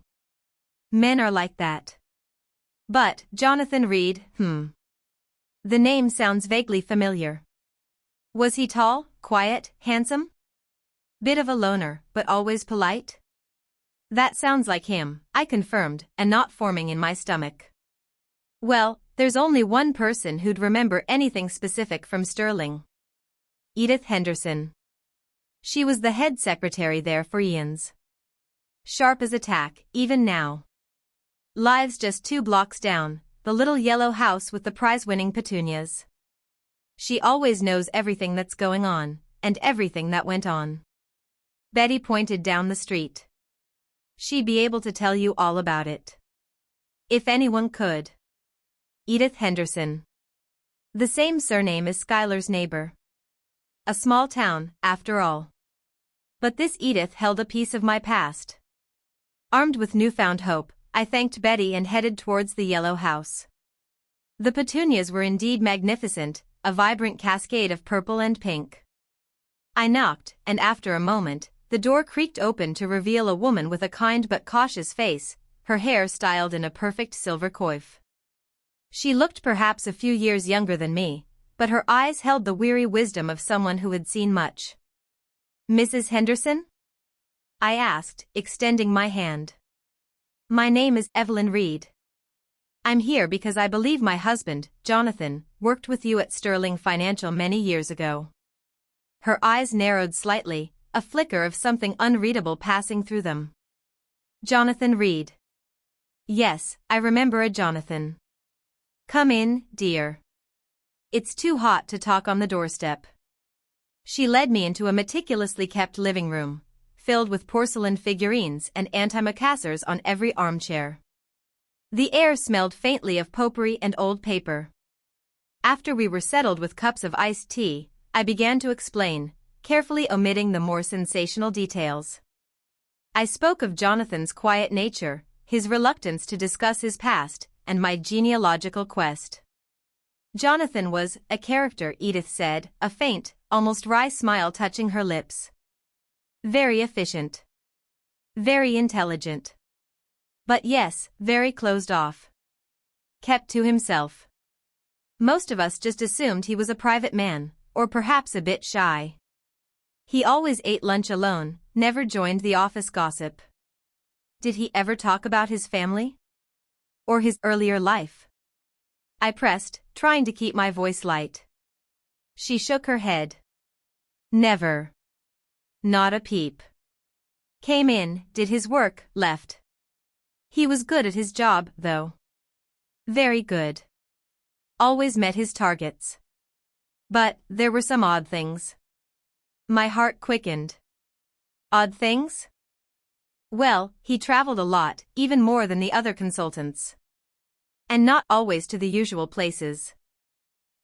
Men are like that. But, Jonathan Reed, The name sounds vaguely familiar. Was he tall, quiet, handsome? Bit of a loner, but always polite? That sounds like him, I confirmed, a knot forming in my stomach. Well, there's only one person who'd remember anything specific from Sterling. Edith Henderson. She was the head secretary there for eons. sharp as a tack, even now. Lives just 2 blocks down, the little yellow house with the prize-winning petunias. She always knows everything that's going on, and everything that went on. Betty pointed down the street. She'd be able to tell you all about it. If anyone could. Edith Henderson. The same surname as Schuyler's neighbor. A small town, after all. But this Edith held a piece of my past. Armed with newfound hope, I thanked Betty and headed towards the yellow house. The petunias were indeed magnificent, a vibrant cascade of purple and pink. I knocked, and after a moment, the door creaked open to reveal a woman with a kind but cautious face, her hair styled in a perfect silver coif. She looked perhaps a few years younger than me, but her eyes held the weary wisdom of someone who had seen much. "Mrs. Henderson?" I asked, extending my hand. "My name is Evelyn Reed. I'm here because I believe my husband, Jonathan, worked with you at Sterling Financial many years ago." Her eyes narrowed slightly, a flicker of something unreadable passing through them. "Jonathan Reed. Yes, I remember a Jonathan. Come in, dear. It's too hot to talk on the doorstep." She led me into a meticulously kept living room, filled with porcelain figurines and antimacassars on every armchair. The air smelled faintly of potpourri and old paper. After we were settled with cups of iced tea, I began to explain, carefully omitting the more sensational details. I spoke of Jonathan's quiet nature, his reluctance to discuss his past, and my genealogical quest. Jonathan was a character, Edith said, a faint, almost wry smile touching her lips. Very efficient. Very intelligent. But yes, very closed off. Kept to himself. Most of us just assumed he was a private man, or perhaps a bit shy. He always ate lunch alone, never joined the office gossip. Did he ever talk about his family? Or his earlier life? I pressed, trying to keep my voice light. She shook her head. Never. Not a peep. Came in, did his work, left. He was good at his job, though. Very good. Always met his targets. But there were some odd things. My heart quickened. Odd things? Well, he traveled a lot, even more than the other consultants. And not always to the usual places.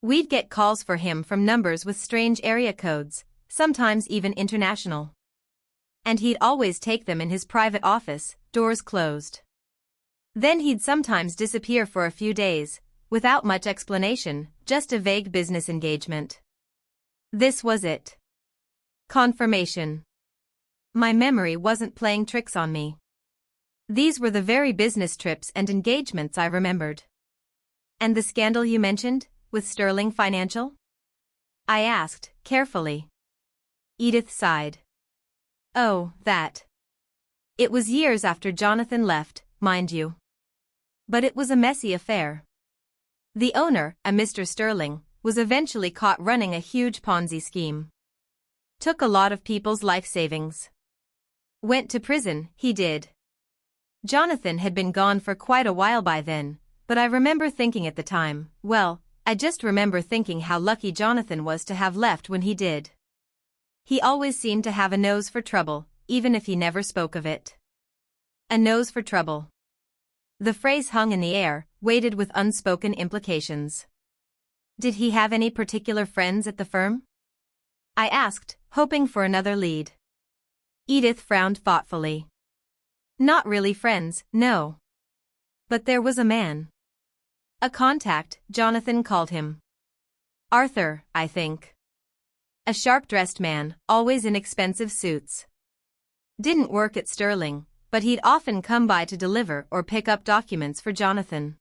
We'd get calls for him from numbers with strange area codes, sometimes even international. And he'd always take them in his private office, doors closed. Then he'd sometimes disappear for a few days, without much explanation, just a vague business engagement. This was it. Confirmation. My memory wasn't playing tricks on me. These were the very business trips and engagements I remembered. And the scandal you mentioned, with Sterling Financial? I asked, carefully. Edith sighed. Oh, that. It was years after Jonathan left, mind you. But it was a messy affair. The owner, a Mr. Sterling, was eventually caught running a huge Ponzi scheme. Took a lot of people's life savings. Went to prison, he did. Jonathan had been gone for quite a while by then, but I remember thinking at the time, well, I just remember thinking how lucky Jonathan was to have left when he did. He always seemed to have a nose for trouble, even if he never spoke of it. A nose for trouble. The phrase hung in the air, weighted with unspoken implications. Did he have any particular friends at the firm? I asked, hoping for another lead. Edith frowned thoughtfully. Not really friends, no. But there was a man. A contact, Jonathan called him. Arthur, I think. A sharp-dressed man, always in expensive suits. Didn't work at Sterling, but he'd often come by to deliver or pick up documents for Jonathan.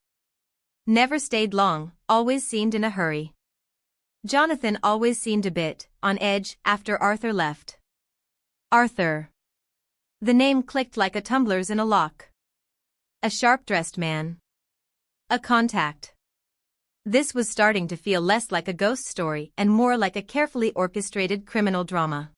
Never stayed long, always seemed in a hurry. Jonathan always seemed a bit on edge after Arthur left. Arthur. The name clicked like a tumblers in a lock. A sharp-dressed man. A contact. This was starting to feel less like a ghost story and more like a carefully orchestrated criminal drama.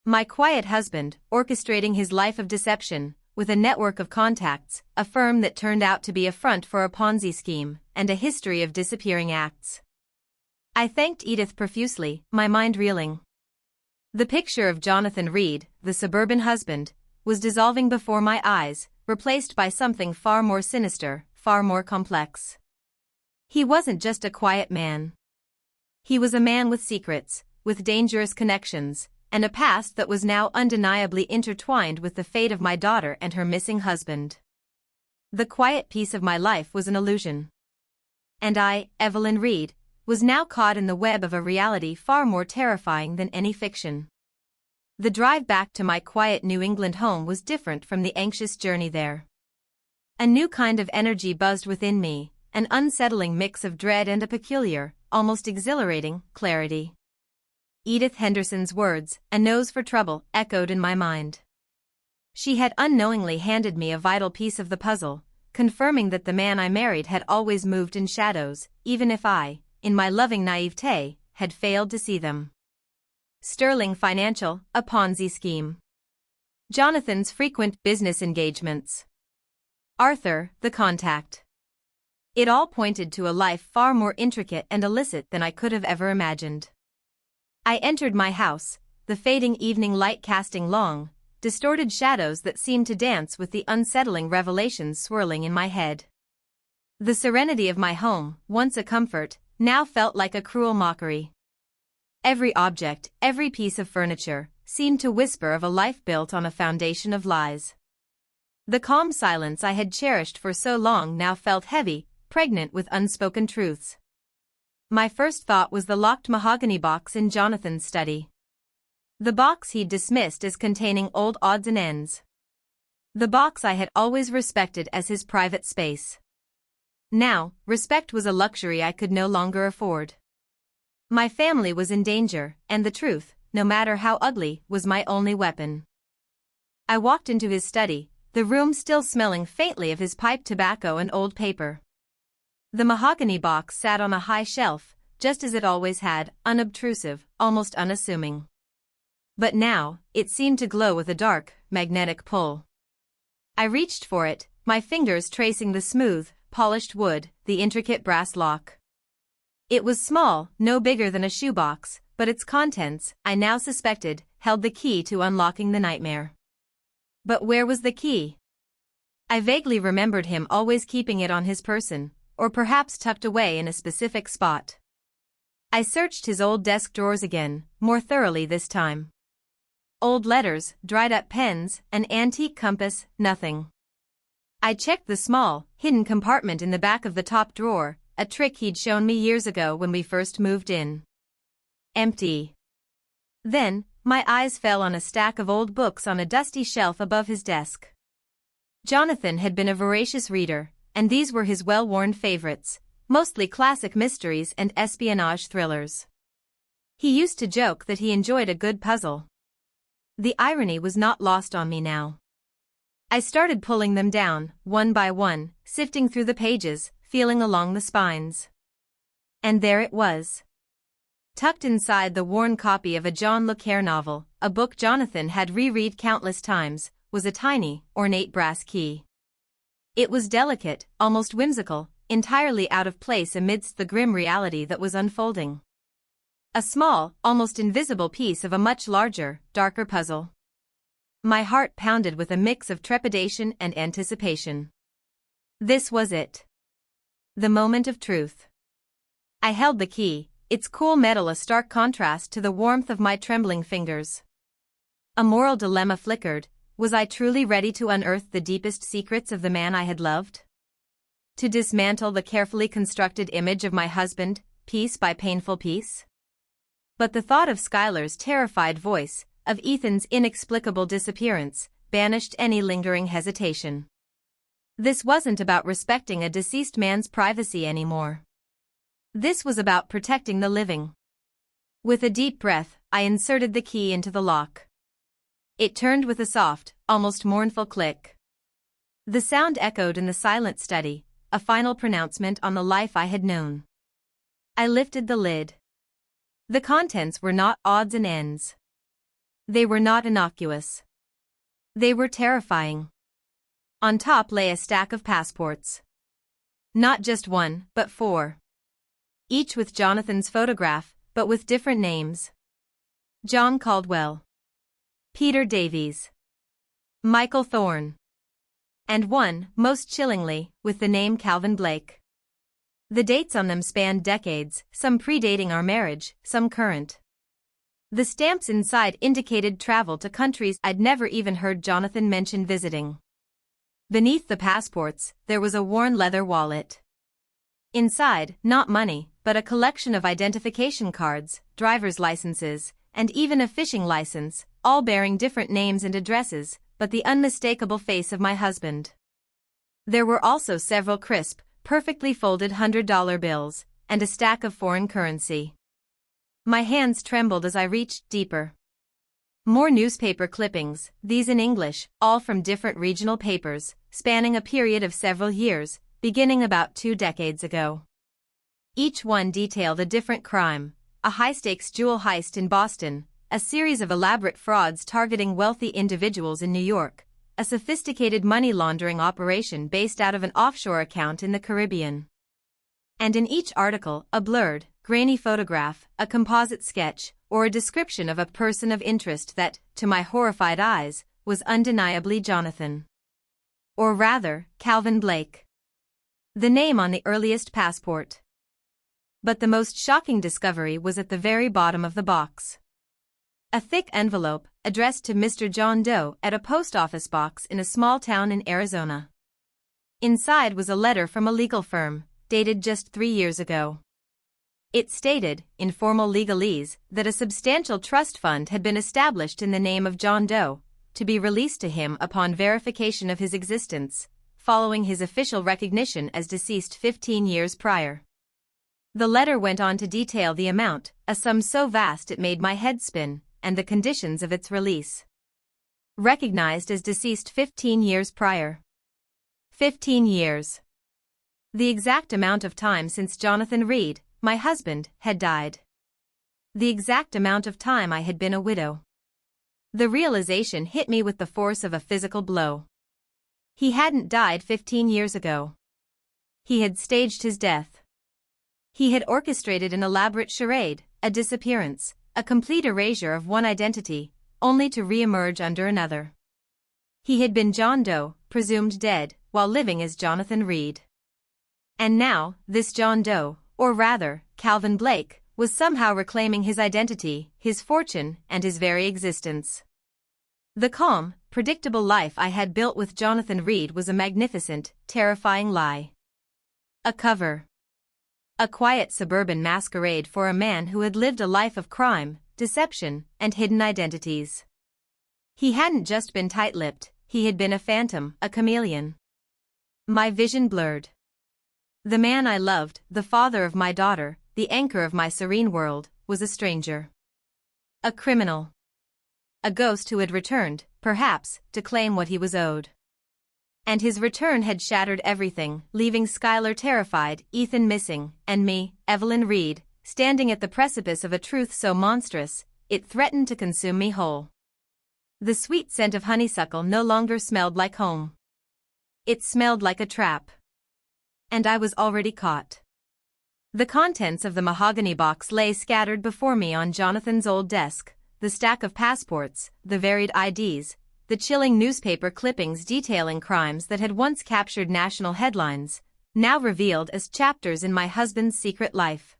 My quiet husband, orchestrating his life of deception, with a network of contacts, a firm that turned out to be a front for a Ponzi scheme, and a history of disappearing acts. I thanked Edith profusely, my mind reeling. The picture of Jonathan Reed, the suburban husband, was dissolving before my eyes, replaced by something far more sinister, far more complex. He wasn't just a quiet man. He was a man with secrets, with dangerous connections, and a past that was now undeniably intertwined with the fate of my daughter and her missing husband. The quiet peace of my life was an illusion. And I, Evelyn Reed, was now caught in the web of a reality far more terrifying than any fiction. The drive back to my quiet New England home was different from the anxious journey there. A new kind of energy buzzed within me, an unsettling mix of dread and a peculiar, almost exhilarating, clarity. Edith Henderson's words, "a nose for trouble," echoed in my mind. She had unknowingly handed me a vital piece of the puzzle, confirming that the man I married had always moved in shadows, even if I, in my loving naivete, had failed to see them. Sterling Financial, a Ponzi scheme. Jonathan's frequent business engagements. Arthur, the contact. It all pointed to a life far more intricate and illicit than I could have ever imagined. I entered my house, the fading evening light casting long, distorted shadows that seemed to dance with the unsettling revelations swirling in my head. The serenity of my home, once a comfort, now felt like a cruel mockery. Every object, every piece of furniture, seemed to whisper of a life built on a foundation of lies. The calm silence I had cherished for so long now felt heavy, pregnant with unspoken truths. My first thought was the locked mahogany box in Jonathan's study. The box he'd dismissed as containing old odds and ends. The box I had always respected as his private space. Now, respect was a luxury I could no longer afford. My family was in danger, and the truth, no matter how ugly, was my only weapon. I walked into his study, the room still smelling faintly of his pipe tobacco and old paper. The mahogany box sat on a high shelf, just as it always had, unobtrusive, almost unassuming. But now, it seemed to glow with a dark, magnetic pull. I reached for it, my fingers tracing the smooth, polished wood, the intricate brass lock. It was small, no bigger than a shoebox, but its contents, I now suspected, held the key to unlocking the nightmare. But where was the key? I vaguely remembered him always keeping it on his person, or perhaps tucked away in a specific spot. I searched his old desk drawers again, more thoroughly this time. Old letters, dried-up pens, an antique compass, nothing. I checked the small, hidden compartment in the back of the top drawer, a trick he'd shown me years ago when we first moved in. Empty. Then, my eyes fell on a stack of old books on a dusty shelf above his desk. Jonathan had been a voracious reader, and these were his well-worn favorites, mostly classic mysteries and espionage thrillers. He used to joke that he enjoyed a good puzzle. The irony was not lost on me now. I started pulling them down, one by one, sifting through the pages, feeling along the spines. And there it was. Tucked inside the worn copy of a John le Carré novel, a book Jonathan had reread countless times, was a tiny, ornate brass key. It was delicate, almost whimsical, entirely out of place amidst the grim reality that was unfolding. A small, almost invisible piece of a much larger, darker puzzle. My heart pounded with a mix of trepidation and anticipation. This was it. The moment of truth. I held the key, its cool metal a stark contrast to the warmth of my trembling fingers. A moral dilemma flickered. Was I truly ready to unearth the deepest secrets of the man I had loved? To dismantle the carefully constructed image of my husband, piece by painful piece? But the thought of Skylar's terrified voice, of Ethan's inexplicable disappearance, banished any lingering hesitation. This wasn't about respecting a deceased man's privacy anymore. This was about protecting the living. With a deep breath, I inserted the key into the lock. It turned with a soft, almost mournful click. The sound echoed in the silent study, a final pronouncement on the life I had known. I lifted the lid. The contents were not odds and ends. They were not innocuous. They were terrifying. On top lay a stack of passports. Not just one, but 4. Each with Jonathan's photograph, but with different names. John Caldwell. Peter Davies. Michael Thorne. And one, most chillingly, with the name Calvin Blake. The dates on them spanned decades, some predating our marriage, some current. The stamps inside indicated travel to countries I'd never even heard Jonathan mention visiting. Beneath the passports, there was a worn leather wallet. Inside, not money, but a collection of identification cards, driver's licenses, and even a fishing license, all bearing different names and addresses, but the unmistakable face of my husband. There were also several crisp, perfectly folded $100 bills, and a stack of foreign currency. My hands trembled as I reached deeper. More newspaper clippings, these in English, all from different regional papers, spanning a period of several years, beginning about 2 decades ago. Each one detailed a different crime: a high-stakes jewel heist in Boston, a series of elaborate frauds targeting wealthy individuals in New York, a sophisticated money laundering operation based out of an offshore account in the Caribbean. And in each article, a blurred, grainy photograph, a composite sketch, or a description of a person of interest that, to my horrified eyes, was undeniably Jonathan. Or rather, Calvin Blake. The name on the earliest passport. But the most shocking discovery was at the very bottom of the box. A thick envelope, addressed to Mr. John Doe at a post office box in a small town in Arizona. Inside was a letter from a legal firm, dated just 3 years ago. It stated, in formal legalese, that a substantial trust fund had been established in the name of John Doe, to be released to him upon verification of his existence, following his official recognition as deceased 15 years prior. The letter went on to detail the amount, a sum so vast it made my head spin, and the conditions of its release. Recognized as deceased 15 years prior. 15 years. The exact amount of time since Jonathan Reed, my husband, had died. The exact amount of time I had been a widow. The realization hit me with the force of a physical blow. He hadn't died 15 years ago. He had staged his death. He had orchestrated an elaborate charade, a disappearance, a complete erasure of one identity, only to re-emerge under another. He had been John Doe, presumed dead, while living as Jonathan Reed. And now, this John Doe, or rather, Calvin Blake, was somehow reclaiming his identity, his fortune, and his very existence. The calm, predictable life I had built with Jonathan Reed was a magnificent, terrifying lie. A cover. A quiet suburban masquerade for a man who had lived a life of crime, deception, and hidden identities. He hadn't just been tight-lipped, he had been a phantom, a chameleon. My vision blurred. The man I loved, the father of my daughter, the anchor of my serene world, was a stranger. A criminal. A ghost who had returned, perhaps, to claim what he was owed. And his return had shattered everything, leaving Skylar terrified, Ethan missing, and me, Evelyn Reed, standing at the precipice of a truth so monstrous, it threatened to consume me whole. The sweet scent of honeysuckle no longer smelled like home. It smelled like a trap. And I was already caught. The contents of the mahogany box lay scattered before me on Jonathan's old desk, the stack of passports, the varied IDs, the chilling newspaper clippings detailing crimes that had once captured national headlines, now revealed as chapters in my husband's secret life.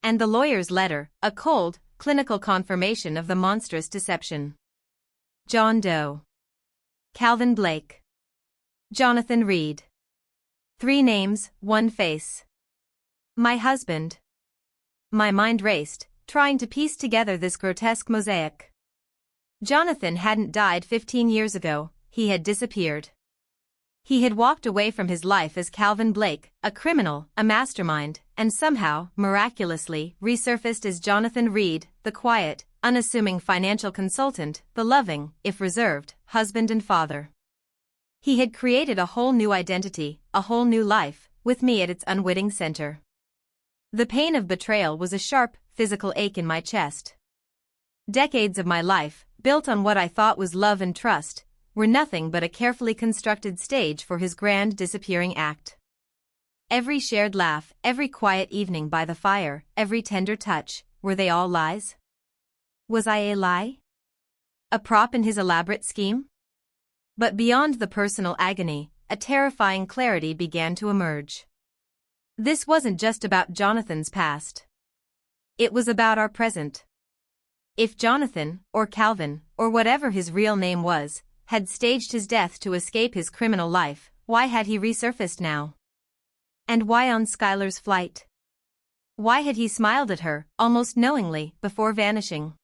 And the lawyer's letter, a cold, clinical confirmation of the monstrous deception. John Doe. Calvin Blake. Jonathan Reed. 3 names, 1 face. My husband. My mind raced, trying to piece together this grotesque mosaic. Jonathan hadn't died 15 years ago, he had disappeared. He had walked away from his life as Calvin Blake, a criminal, a mastermind, and somehow, miraculously, resurfaced as Jonathan Reed, the quiet, unassuming financial consultant, the loving, if reserved, husband and father. He had created a whole new identity, a whole new life, with me at its unwitting center. The pain of betrayal was a sharp, physical ache in my chest. Decades of my life, built on what I thought was love and trust, were nothing but a carefully constructed stage for his grand disappearing act. Every shared laugh, every quiet evening by the fire, every tender touch, were they all lies? Was I a lie? A prop in his elaborate scheme? But beyond the personal agony, a terrifying clarity began to emerge. This wasn't just about Jonathan's past. It was about our present. If Jonathan, or Calvin, or whatever his real name was, had staged his death to escape his criminal life, why had he resurfaced now? And why on Skylar's flight? Why had he smiled at her, almost knowingly, before vanishing?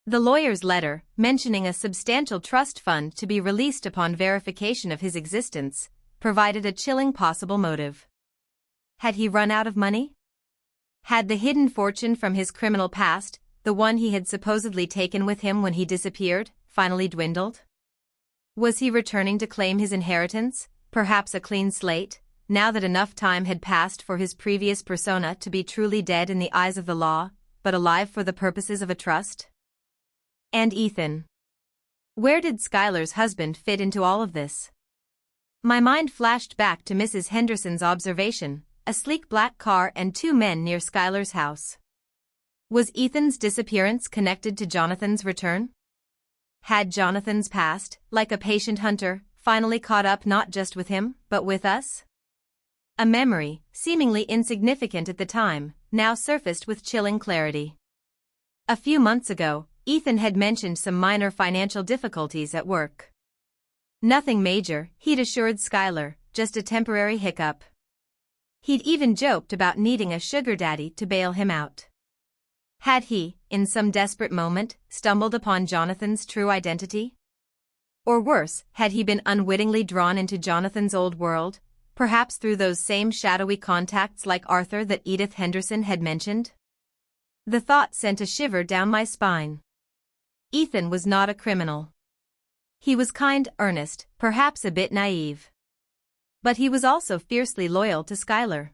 The lawyer's letter, mentioning a substantial trust fund to be released upon verification of his existence, provided a chilling possible motive. Had he run out of money? Had the hidden fortune from his criminal past, the one he had supposedly taken with him when he disappeared, finally dwindled? Was he returning to claim his inheritance, perhaps a clean slate, now that enough time had passed for his previous persona to be truly dead in the eyes of the law, but alive for the purposes of a trust? And Ethan. Where did Skylar's husband fit into all of this? My mind flashed back to Mrs. Henderson's observation, a sleek black car and two men near Skylar's house. Was Ethan's disappearance connected to Jonathan's return? Had Jonathan's past, like a patient hunter, finally caught up not just with him, but with us? A memory, seemingly insignificant at the time, now surfaced with chilling clarity. A few months ago, Ethan had mentioned some minor financial difficulties at work. Nothing major, he'd assured Skylar, just a temporary hiccup. He'd even joked about needing a sugar daddy to bail him out. Had he, in some desperate moment, stumbled upon Jonathan's true identity? Or worse, had he been unwittingly drawn into Jonathan's old world, perhaps through those same shadowy contacts like Arthur that Edith Henderson had mentioned? The thought sent a shiver down my spine. Ethan was not a criminal. He was kind, earnest, perhaps a bit naive. But he was also fiercely loyal to Skylar.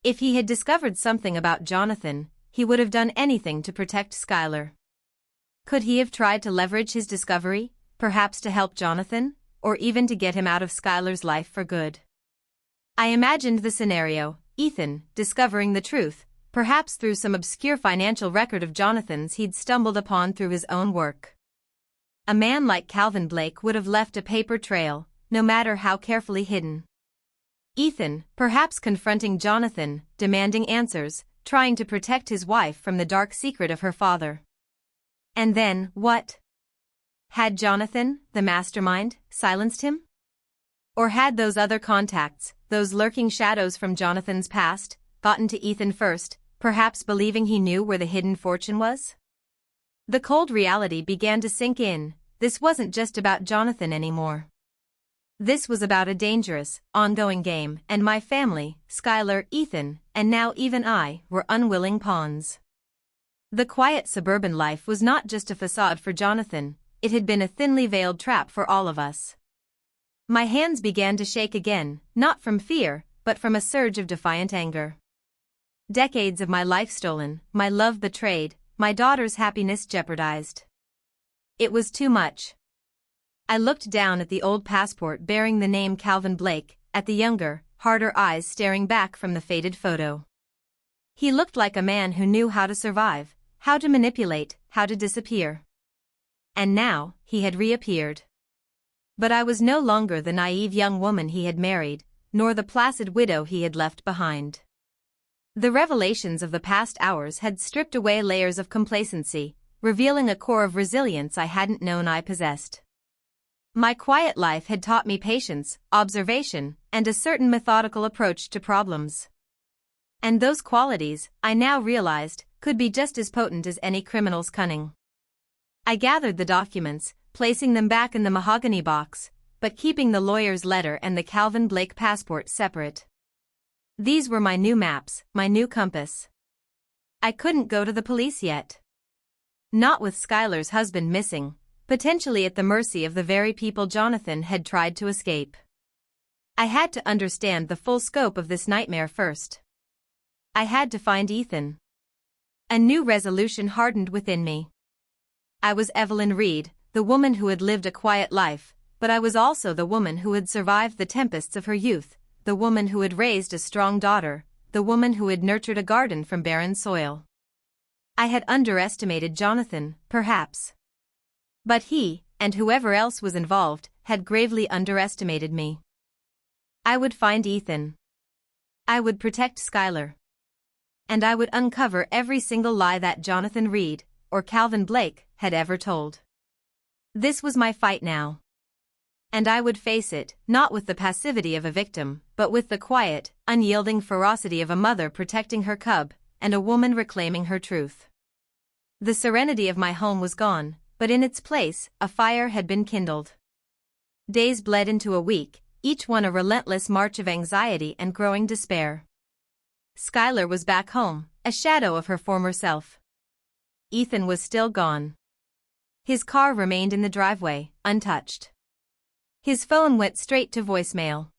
If he had discovered something about Jonathan, he would have done anything to protect Skylar. Could he have tried to leverage his discovery, perhaps to help Jonathan, or even to get him out of Skylar's life for good? I imagined the scenario, Ethan, discovering the truth, perhaps through some obscure financial record of Jonathan's he'd stumbled upon through his own work. A man like Calvin Blake would have left a paper trail, no matter how carefully hidden. Ethan, perhaps confronting Jonathan, demanding answers, trying to protect his wife from the dark secret of her father. And then, what? Had Jonathan, the mastermind, silenced him? Or had those other contacts, those lurking shadows from Jonathan's past, gotten to Ethan first, perhaps believing he knew where the hidden fortune was? The cold reality began to sink in. This wasn't just about Jonathan anymore. This was about a dangerous, ongoing game, and my family, Skylar, Ethan, and now even I, were unwilling pawns. The quiet suburban life was not just a facade for Jonathan, it had been a thinly veiled trap for all of us. My hands began to shake again, not from fear, but from a surge of defiant anger. Decades of my life stolen, my love betrayed, my daughter's happiness jeopardized. It was too much. I looked down at the old passport bearing the name Calvin Blake, at the younger, harder eyes staring back from the faded photo. He looked like a man who knew how to survive, how to manipulate, how to disappear. And now, he had reappeared. But I was no longer the naive young woman he had married, nor the placid widow he had left behind. The revelations of the past hours had stripped away layers of complacency, revealing a core of resilience I hadn't known I possessed. My quiet life had taught me patience, observation, and a certain methodical approach to problems. And those qualities, I now realized, could be just as potent as any criminal's cunning. I gathered the documents, placing them back in the mahogany box, but keeping the lawyer's letter and the Calvin Blake passport separate. These were my new maps, my new compass. I couldn't go to the police yet. Not with Skylar's husband missing, potentially at the mercy of the very people Jonathan had tried to escape. I had to understand the full scope of this nightmare first. I had to find Ethan. A new resolution hardened within me. I was Evelyn Reed, the woman who had lived a quiet life, but I was also the woman who had survived the tempests of her youth, the woman who had raised a strong daughter, the woman who had nurtured a garden from barren soil. I had underestimated Jonathan, perhaps. But he, and whoever else was involved, had gravely underestimated me. I would find Ethan. I would protect Skylar. And I would uncover every single lie that Jonathan Reed, or Calvin Blake, had ever told. This was my fight now. And I would face it, not with the passivity of a victim, but with the quiet, unyielding ferocity of a mother protecting her cub, and a woman reclaiming her truth. The serenity of my home was gone, but in its place, a fire had been kindled. Days bled into a week, each one a relentless march of anxiety and growing despair. Skylar was back home, a shadow of her former self. Ethan was still gone. His car remained in the driveway, untouched. His phone went straight to voicemail.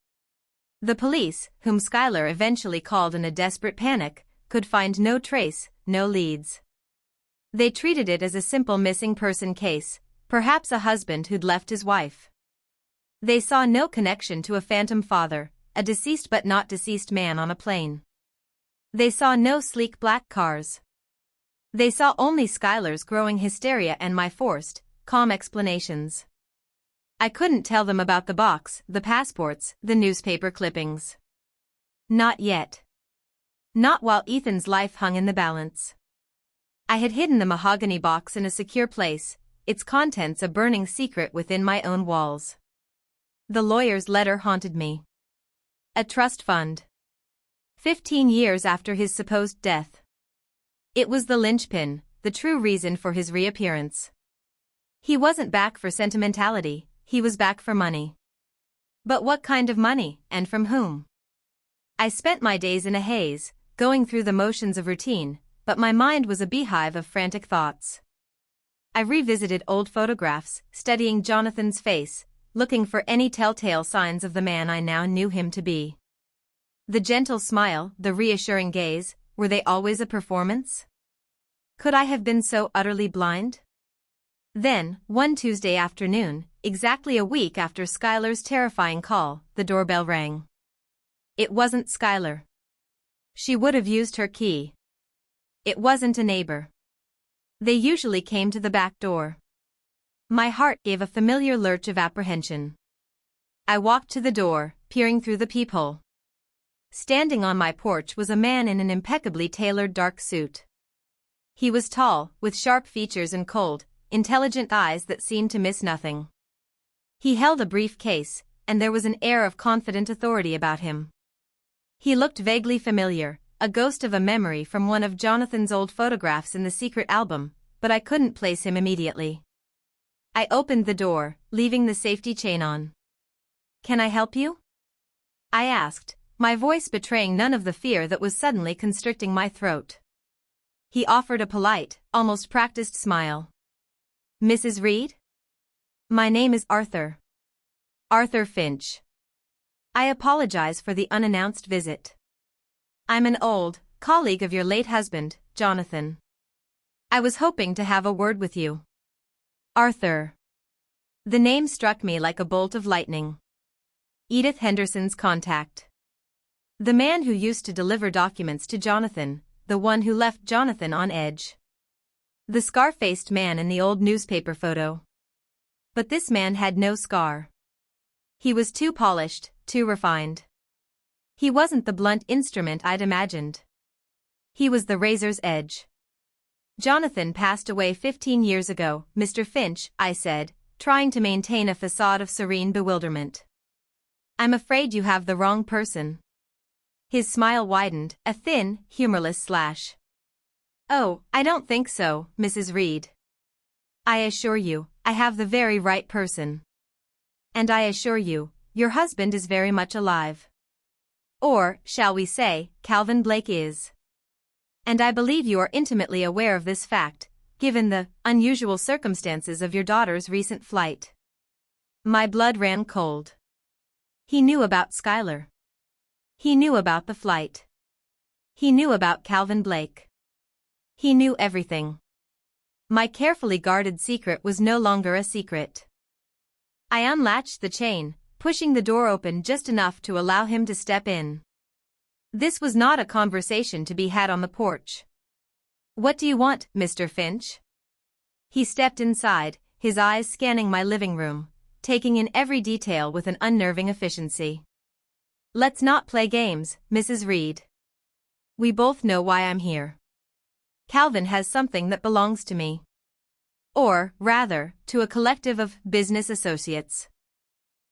The police, whom Skylar eventually called in a desperate panic, could find no trace, no leads. They treated it as a simple missing person case, perhaps a husband who'd left his wife. They saw no connection to a phantom father, a deceased but not deceased man on a plane. They saw no sleek black cars. They saw only Skylar's growing hysteria and my forced, calm explanations. I couldn't tell them about the box, the passports, the newspaper clippings. Not yet. Not while Ethan's life hung in the balance. I had hidden the mahogany box in a secure place, its contents a burning secret within my own walls. The lawyer's letter haunted me. A trust fund. 15 years after his supposed death. It was the linchpin, the true reason for his reappearance. He wasn't back for sentimentality, he was back for money. But what kind of money, and from whom? I spent my days in a haze, going through the motions of routine, but my mind was a beehive of frantic thoughts. I revisited old photographs, studying Jonathan's face, looking for any telltale signs of the man I now knew him to be. The gentle smile, the reassuring gaze, were they always a performance? Could I have been so utterly blind? Then, one Tuesday afternoon, exactly a week after Skylar's terrifying call, the doorbell rang. It wasn't Skylar. She would have used her key. It wasn't a neighbor. They usually came to the back door. My heart gave a familiar lurch of apprehension. I walked to the door, peering through the peephole. Standing on my porch was a man in an impeccably tailored dark suit. He was tall, with sharp features and cold, intelligent eyes that seemed to miss nothing. He held a briefcase, and there was an air of confident authority about him. He looked vaguely familiar, a ghost of a memory from one of Jonathan's old photographs in the secret album, but I couldn't place him immediately. I opened the door, leaving the safety chain on. "Can I help you?" I asked, my voice betraying none of the fear that was suddenly constricting my throat. He offered a polite, almost practiced smile. "Mrs. Reed? My name is Arthur. Arthur Finch. I apologize for the unannounced visit. I'm an old colleague of your late husband, Jonathan. I was hoping to have a word with you." Arthur. The name struck me like a bolt of lightning. Edith Henderson's contact. The man who used to deliver documents to Jonathan, the one who left Jonathan on edge. The scar-faced man in the old newspaper photo. But this man had no scar. He was too polished, too refined. He wasn't the blunt instrument I'd imagined. He was the razor's edge. "Jonathan passed away 15 years ago, Mr. Finch," I said, trying to maintain a facade of serene bewilderment. "I'm afraid you have the wrong person." His smile widened, a thin, humorless slash. "Oh, I don't think so, Mrs. Reed. I assure you, I have the very right person. And I assure you, your husband is very much alive. Or, shall we say, Calvin Blake is. And I believe you are intimately aware of this fact, given the unusual circumstances of your daughter's recent flight." My blood ran cold. He knew about Skylar. He knew about the flight. He knew about Calvin Blake. He knew everything. My carefully guarded secret was no longer a secret. I unlatched the chain, pushing the door open just enough to allow him to step in. This was not a conversation to be had on the porch. "What do you want, Mr. Finch?" He stepped inside, his eyes scanning my living room, taking in every detail with an unnerving efficiency. "Let's not play games, Mrs. Reed. We both know why I'm here. Calvin has something that belongs to me. Or, rather, to a collective of business associates.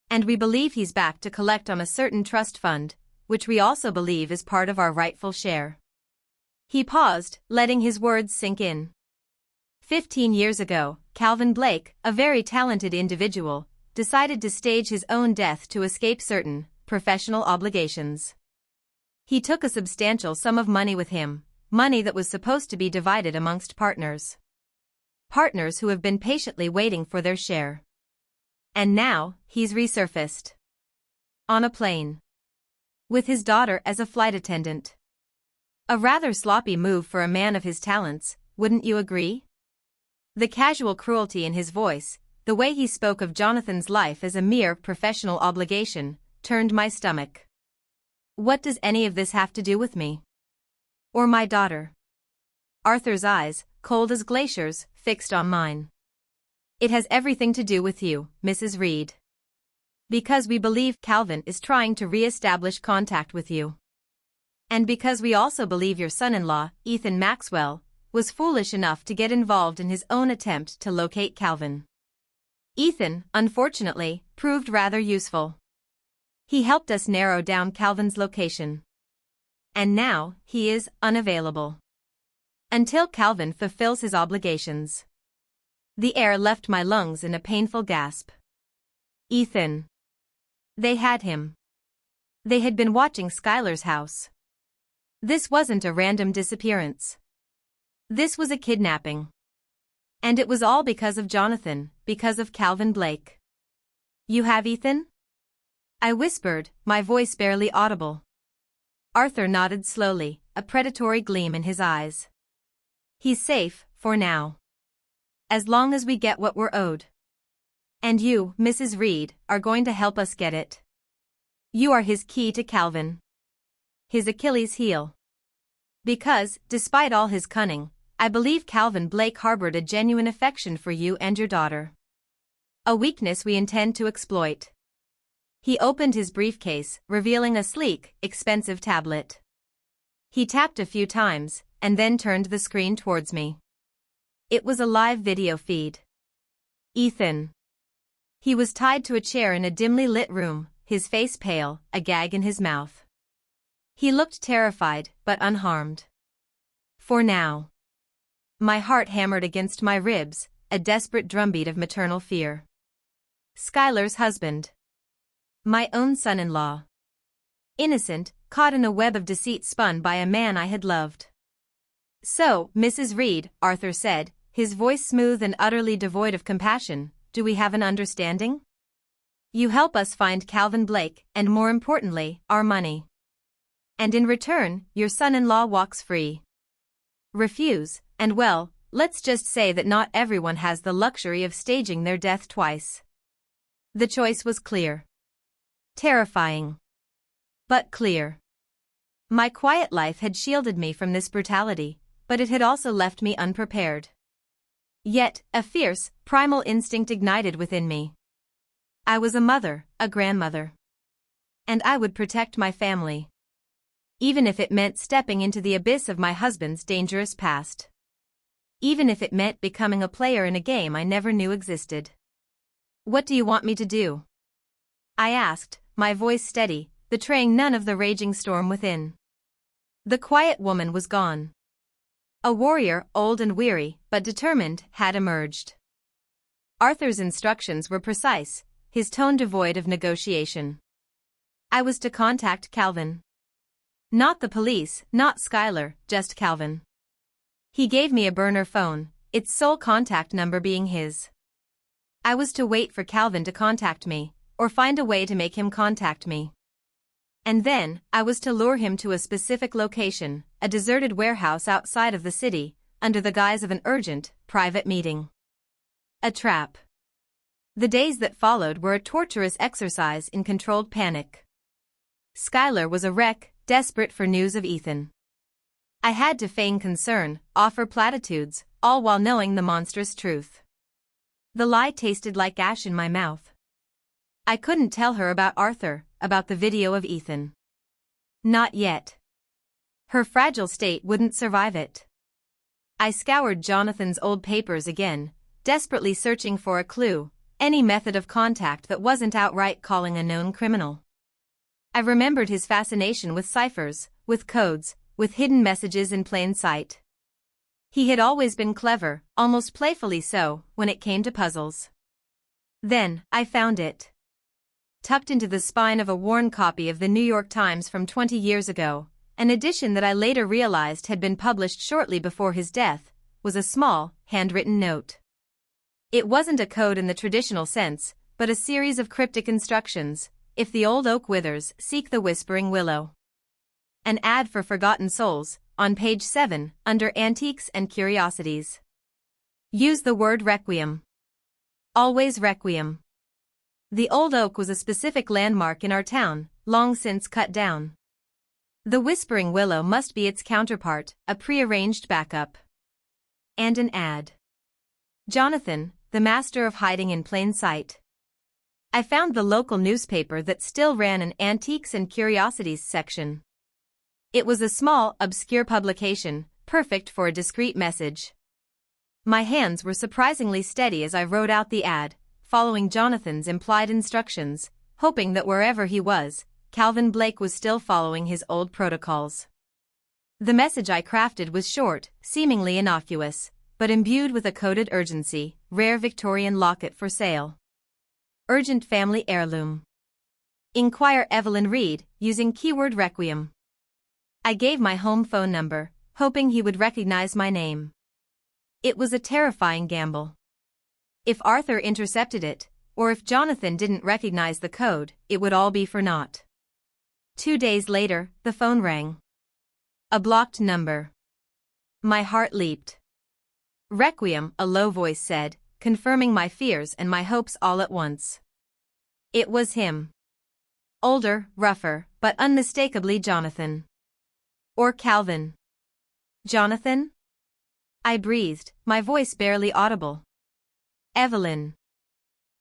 And we believe he's back to collect on a certain trust fund, which we also believe is part of our rightful share." He paused, letting his words sink in. 15 years ago, Calvin Blake, a very talented individual, decided to stage his own death to escape certain professional obligations. He took a substantial sum of money with him, money that was supposed to be divided amongst partners. Partners who have been patiently waiting for their share. And now, he's resurfaced. On a plane. With his daughter as a flight attendant. A rather sloppy move for a man of his talents, wouldn't you agree? The casual cruelty in his voice, the way he spoke of Jonathan's life as a mere professional obligation, turned my stomach. What does any of this have to do with me? Or my daughter? Arthur's eyes, cold as glaciers, fixed on mine. "It has everything to do with you, Mrs. Reed. Because we believe Calvin is trying to re-establish contact with you. And because we also believe your son-in-law, Ethan Maxwell, was foolish enough to get involved in his own attempt to locate Calvin. Ethan, unfortunately, proved rather useful. He helped us narrow down Calvin's location. And now, he is unavailable. Until Calvin fulfills his obligations." The air left my lungs in a painful gasp. Ethan. They had him. They had been watching Skylar's house. This wasn't a random disappearance. This was a kidnapping. And it was all because of Jonathan, because of Calvin Blake. "You have Ethan?" I whispered, my voice barely audible. Arthur nodded slowly, a predatory gleam in his eyes. "He's safe, for now. As long as we get what we're owed. And you, Mrs. Reed, are going to help us get it. You are his key to Calvin. His Achilles heel. Because, despite all his cunning, I believe Calvin Blake harbored a genuine affection for you and your daughter. A weakness we intend to exploit." He opened his briefcase, revealing a sleek, expensive tablet. He tapped a few times, and then turned the screen towards me. It was a live video feed. Ethan. He was tied to a chair in a dimly lit room, his face pale, a gag in his mouth. He looked terrified, but unharmed. For now. My heart hammered against my ribs, a desperate drumbeat of maternal fear. Skylar's husband. My own son-in-law. Innocent, caught in a web of deceit spun by a man I had loved. "So, Mrs. Reed," Arthur said, his voice smooth and utterly devoid of compassion, "do we have an understanding? You help us find Calvin Blake, and more importantly, our money. And in return, your son-in-law walks free. Refuse, and well, let's just say that not everyone has the luxury of staging their death twice." The choice was clear. Terrifying. But clear. My quiet life had shielded me from this brutality, but it had also left me unprepared. Yet, a fierce, primal instinct ignited within me. I was a mother, a grandmother. And I would protect my family. Even if it meant stepping into the abyss of my husband's dangerous past. Even if it meant becoming a player in a game I never knew existed. "What do you want me to do?" I asked, my voice steady, betraying none of the raging storm within. The quiet woman was gone. A warrior, old and weary, but determined, had emerged. Arthur's instructions were precise, his tone devoid of negotiation. I was to contact Calvin. Not the police, not Skylar, just Calvin. He gave me a burner phone, its sole contact number being his. I was to wait for Calvin to contact me, or find a way to make him contact me. And then, I was to lure him to a specific location, a deserted warehouse outside of the city, under the guise of an urgent, private meeting. A trap. The days that followed were a torturous exercise in controlled panic. Skylar was a wreck, desperate for news of Ethan. I had to feign concern, offer platitudes, all while knowing the monstrous truth. The lie tasted like ash in my mouth. I couldn't tell her about Arthur, about the video of Ethan. Not yet. Her fragile state wouldn't survive it. I scoured Jonathan's old papers again, desperately searching for a clue, any method of contact that wasn't outright calling a known criminal. I remembered his fascination with ciphers, with codes, with hidden messages in plain sight. He had always been clever, almost playfully so, when it came to puzzles. Then, I found it. Tucked into the spine of a worn copy of the New York Times from 20 years ago, an edition that I later realized had been published shortly before his death, was a small, handwritten note. It wasn't a code in the traditional sense, but a series of cryptic instructions: if the old oak withers, seek the whispering willow. An ad for Forgotten Souls, on page 7, under Antiques and Curiosities. Use the word requiem. Always requiem. The old oak was a specific landmark in our town, long since cut down. The whispering willow must be its counterpart, a prearranged backup. And an ad. Jonathan, the master of hiding in plain sight. I found the local newspaper that still ran an Antiques and Curiosities section. It was a small, obscure publication, perfect for a discreet message. My hands were surprisingly steady as I wrote out the ad, following Jonathan's implied instructions, hoping that wherever he was, Calvin Blake was still following his old protocols. The message I crafted was short, seemingly innocuous, but imbued with a coded urgency: rare Victorian locket for sale. Urgent family heirloom. Inquire Evelyn Reed, using keyword requiem. I gave my home phone number, hoping he would recognize my name. It was a terrifying gamble. If Arthur intercepted it, or if Jonathan didn't recognize the code, it would all be for naught. 2 days later, the phone rang. A blocked number. My heart leaped. Requiem, a low voice said, confirming my fears and my hopes all at once. It was him. Older, rougher, but unmistakably Jonathan. Or Calvin. Jonathan? I breathed, my voice barely audible. Evelyn.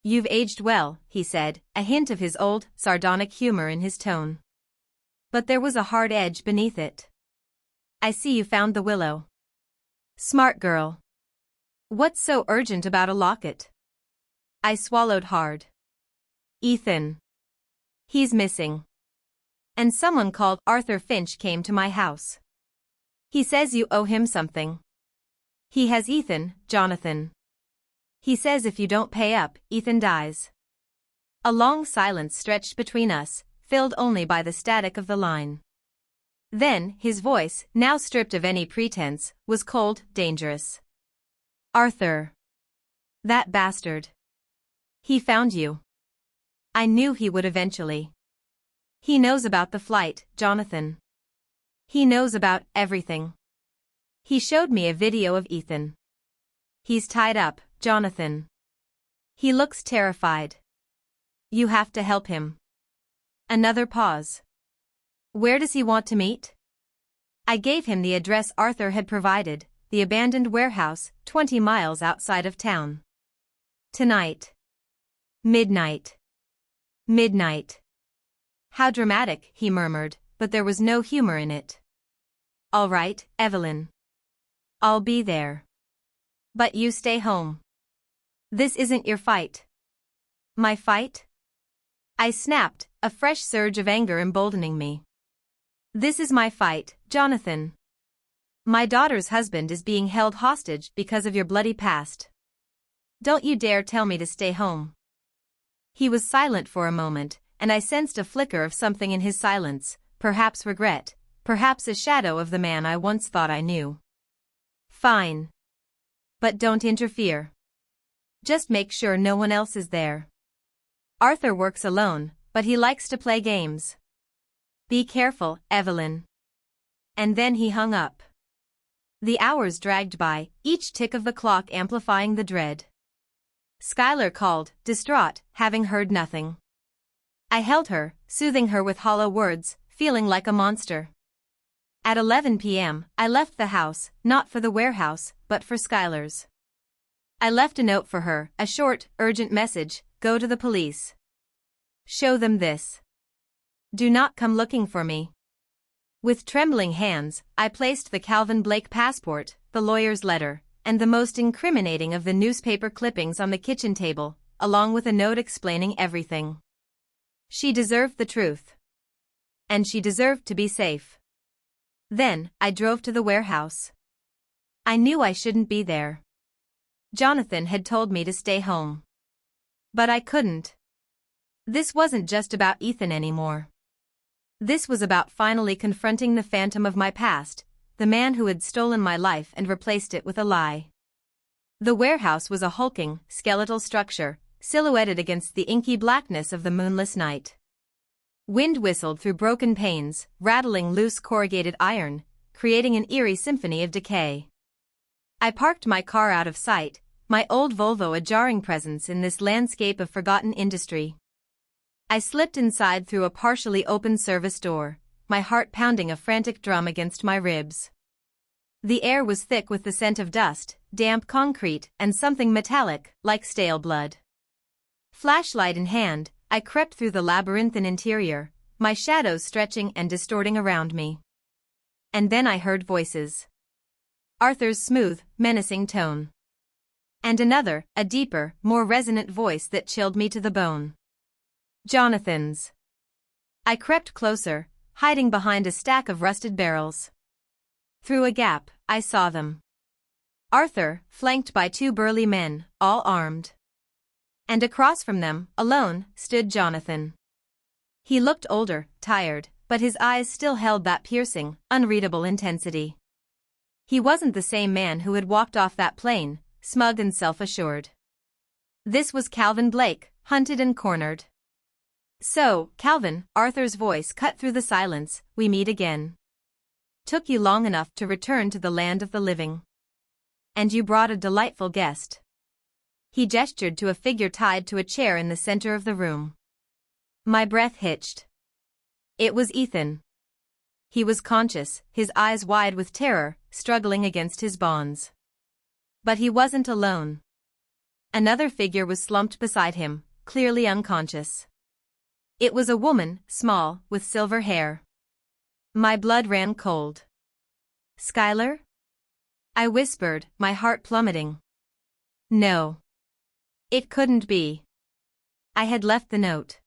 You've aged well, he said, a hint of his old, sardonic humor in his tone. But there was a hard edge beneath it. I see you found the willow. Smart girl. What's so urgent about a locket? I swallowed hard. Ethan. He's missing. And someone called Arthur Finch came to my house. He says you owe him something. He has Ethan, Jonathan. He says if you don't pay up, Ethan dies. A long silence stretched between us, filled only by the static of the line. Then, his voice, now stripped of any pretense, was cold, dangerous. Arthur. That bastard. He found you. I knew he would eventually. He knows about the flight, Jonathan. He knows about everything. He showed me a video of Ethan. He's tied up, Jonathan. He looks terrified. You have to help him. Another pause. Where does he want to meet? I gave him the address Arthur had provided, the abandoned warehouse, 20 miles outside of town. Tonight. Midnight. Midnight. How dramatic, he murmured, but there was no humor in it. All right, Evelyn. I'll be there. But you stay home. This isn't your fight. My fight? I snapped, a fresh surge of anger emboldening me. This is my fight, Jonathan. My daughter's husband is being held hostage because of your bloody past. Don't you dare tell me to stay home. He was silent for a moment, and I sensed a flicker of something in his silence, perhaps regret, perhaps a shadow of the man I once thought I knew. Fine. But don't interfere. Just make sure no one else is there. Arthur works alone, but he likes to play games. Be careful, Evelyn. And then he hung up. The hours dragged by, each tick of the clock amplifying the dread. Skylar called, distraught, having heard nothing. I held her, soothing her with hollow words, feeling like a monster. At 11 p.m., I left the house, not for the warehouse, but for Skylar's. I left a note for her, a short, urgent message: go to the police. Show them this. Do not come looking for me. With trembling hands, I placed the Calvin Blake passport, the lawyer's letter, and the most incriminating of the newspaper clippings on the kitchen table, along with a note explaining everything. She deserved the truth. And she deserved to be safe. Then, I drove to the warehouse. I knew I shouldn't be there. Jonathan had told me to stay home. But I couldn't. This wasn't just about Ethan anymore. This was about finally confronting the phantom of my past, the man who had stolen my life and replaced it with a lie. The warehouse was a hulking, skeletal structure, silhouetted against the inky blackness of the moonless night. Wind whistled through broken panes, rattling loose corrugated iron, creating an eerie symphony of decay. I parked my car out of sight, my old Volvo a jarring presence in this landscape of forgotten industry. I slipped inside through a partially open service door, my heart pounding a frantic drum against my ribs. The air was thick with the scent of dust, damp concrete, and something metallic, like stale blood. Flashlight in hand, I crept through the labyrinthine interior, my shadows stretching and distorting around me. And then I heard voices. Arthur's smooth, menacing tone. And another, a deeper, more resonant voice that chilled me to the bone. Jonathan's. I crept closer, hiding behind a stack of rusted barrels. Through a gap, I saw them. Arthur, flanked by two burly men, all armed. And across from them, alone, stood Jonathan. He looked older, tired, but his eyes still held that piercing, unreadable intensity. He wasn't the same man who had walked off that plane, smug and self-assured. This was Calvin Blake, hunted and cornered. So, Calvin, Arthur's voice cut through the silence, we meet again. Took you long enough to return to the land of the living. And you brought a delightful guest. He gestured to a figure tied to a chair in the center of the room. My breath hitched. It was Ethan. He was conscious, his eyes wide with terror, struggling against his bonds. But he wasn't alone. Another figure was slumped beside him, clearly unconscious. It was a woman, small, with silver hair. My blood ran cold. Skylar? I whispered, my heart plummeting. No. It couldn't be. I had left the note.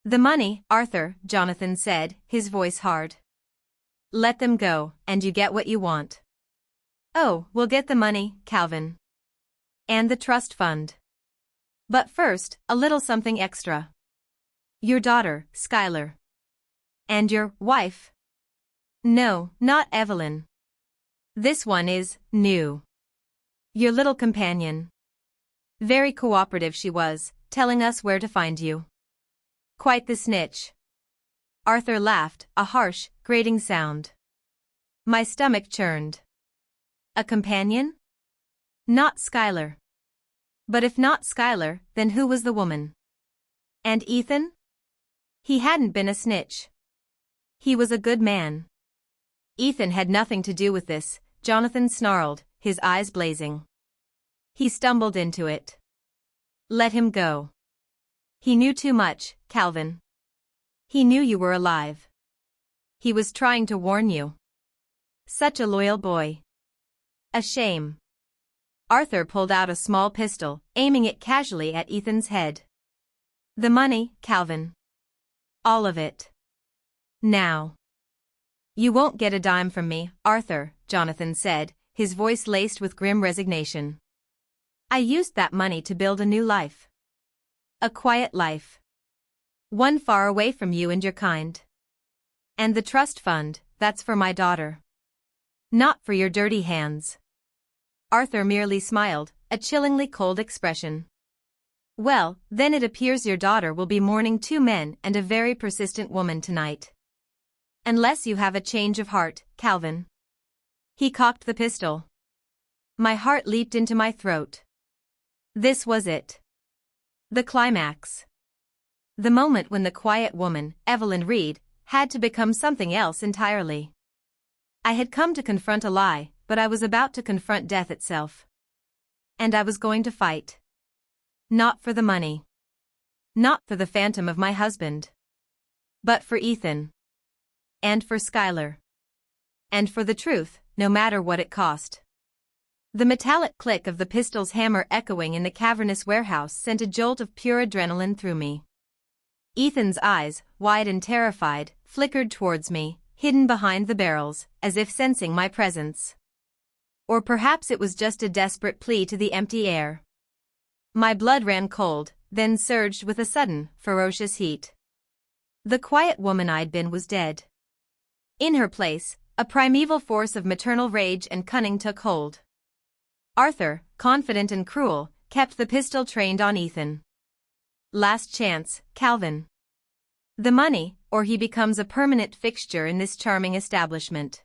The money, Arthur, Jonathan said, his voice hard. Let them go, and you get what you want. Oh, we'll get the money, Calvin. And the trust fund. But first, a little something extra. Your daughter, Skylar. And your wife? No, not Evelyn. This one is new. Your little companion. Very cooperative she was, telling us where to find you. Quite the snitch. Arthur laughed, a harsh, grating sound. My stomach churned. A companion? Not Skylar. But if not Skylar, then who was the woman? And Ethan? He hadn't been a snitch. He was a good man. Ethan had nothing to do with this, Jonathan snarled, his eyes blazing. He stumbled into it. Let him go. He knew too much, Calvin. He knew you were alive. He was trying to warn you. Such a loyal boy. A shame. Arthur pulled out a small pistol, aiming it casually at Ethan's head. The money, Calvin. All of it. Now. You won't get a dime from me, Arthur, Jonathan said, his voice laced with grim resignation. I used that money to build a new life. A quiet life. One far away from you and your kind. And the trust fund, that's for my daughter. Not for your dirty hands. Arthur merely smiled, a chillingly cold expression. Well, then it appears your daughter will be mourning two men and a very persistent woman tonight. Unless you have a change of heart, Calvin. He cocked the pistol. My heart leaped into my throat. This was it. The climax. The moment when the quiet woman, Evelyn Reed, had to become something else entirely. I had come to confront a lie, but I was about to confront death itself. And I was going to fight. Not for the money. Not for the phantom of my husband. But for Ethan. And for Skylar. And for the truth, no matter what it cost. The metallic click of the pistol's hammer echoing in the cavernous warehouse sent a jolt of pure adrenaline through me. Ethan's eyes, wide and terrified, flickered towards me, hidden behind the barrels, as if sensing my presence. Or perhaps it was just a desperate plea to the empty air. My blood ran cold, then surged with a sudden, ferocious heat. The quiet woman I'd been was dead. In her place, a primeval force of maternal rage and cunning took hold. Arthur, confident and cruel, kept the pistol trained on Ethan. Last chance, Calvin. The money, or he becomes a permanent fixture in this charming establishment.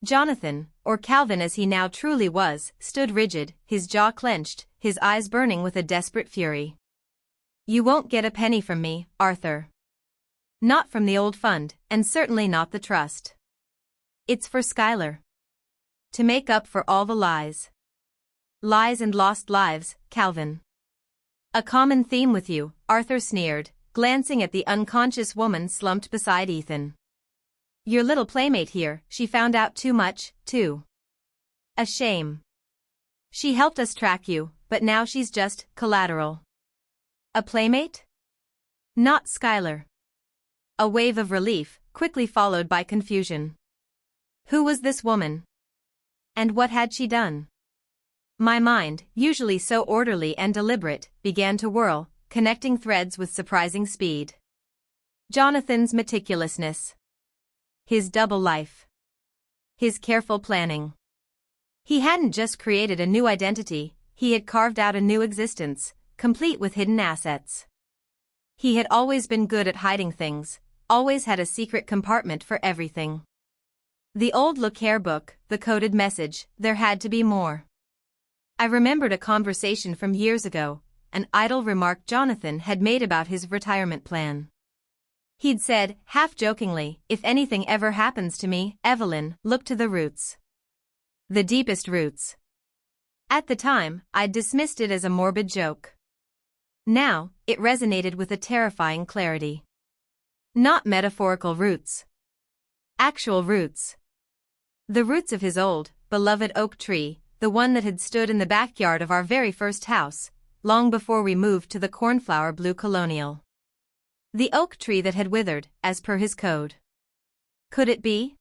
Jonathan, or Calvin as he now truly was, stood rigid, his jaw clenched, his eyes burning with a desperate fury. You won't get a penny from me, Arthur. Not from the old fund, and certainly not the trust. It's for Skylar. To make up for all the lies. Lies and lost lives, Calvin. A common theme with you, Arthur sneered, glancing at the unconscious woman slumped beside Ethan. Your little playmate here, she found out too much, too. A shame. She helped us track you, but now she's just collateral. A playmate? Not Skylar. A wave of relief, quickly followed by confusion. Who was this woman? And what had she done? My mind, usually so orderly and deliberate, began to whirl, connecting threads with surprising speed. Jonathan's meticulousness. His double life. His careful planning. He hadn't just created a new identity, he had carved out a new existence, complete with hidden assets. He had always been good at hiding things, always had a secret compartment for everything. The old look care book, the coded message, there had to be more. I remembered a conversation from years ago, an idle remark Jonathan had made about his retirement plan. He'd said, half-jokingly, if anything ever happens to me, Evelyn, look to the roots. The deepest roots. At the time, I'd dismissed it as a morbid joke. Now, it resonated with a terrifying clarity. Not metaphorical roots. Actual roots. The roots of his old, beloved oak tree, the one that had stood in the backyard of our very first house, long before we moved to the cornflower blue colonial. The oak tree that had withered, as per his code. Could it be?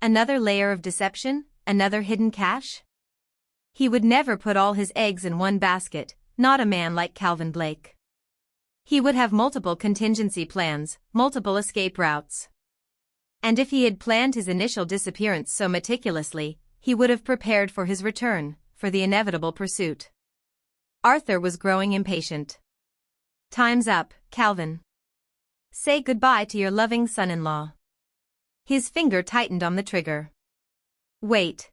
Another layer of deception, another hidden cache? He would never put all his eggs in one basket, not a man like Calvin Blake. He would have multiple contingency plans, multiple escape routes. And if he had planned his initial disappearance so meticulously, he would have prepared for his return, for the inevitable pursuit. Arthur was growing impatient. Time's up, Calvin. Say goodbye to your loving son-in-law. His finger tightened on the trigger. Wait.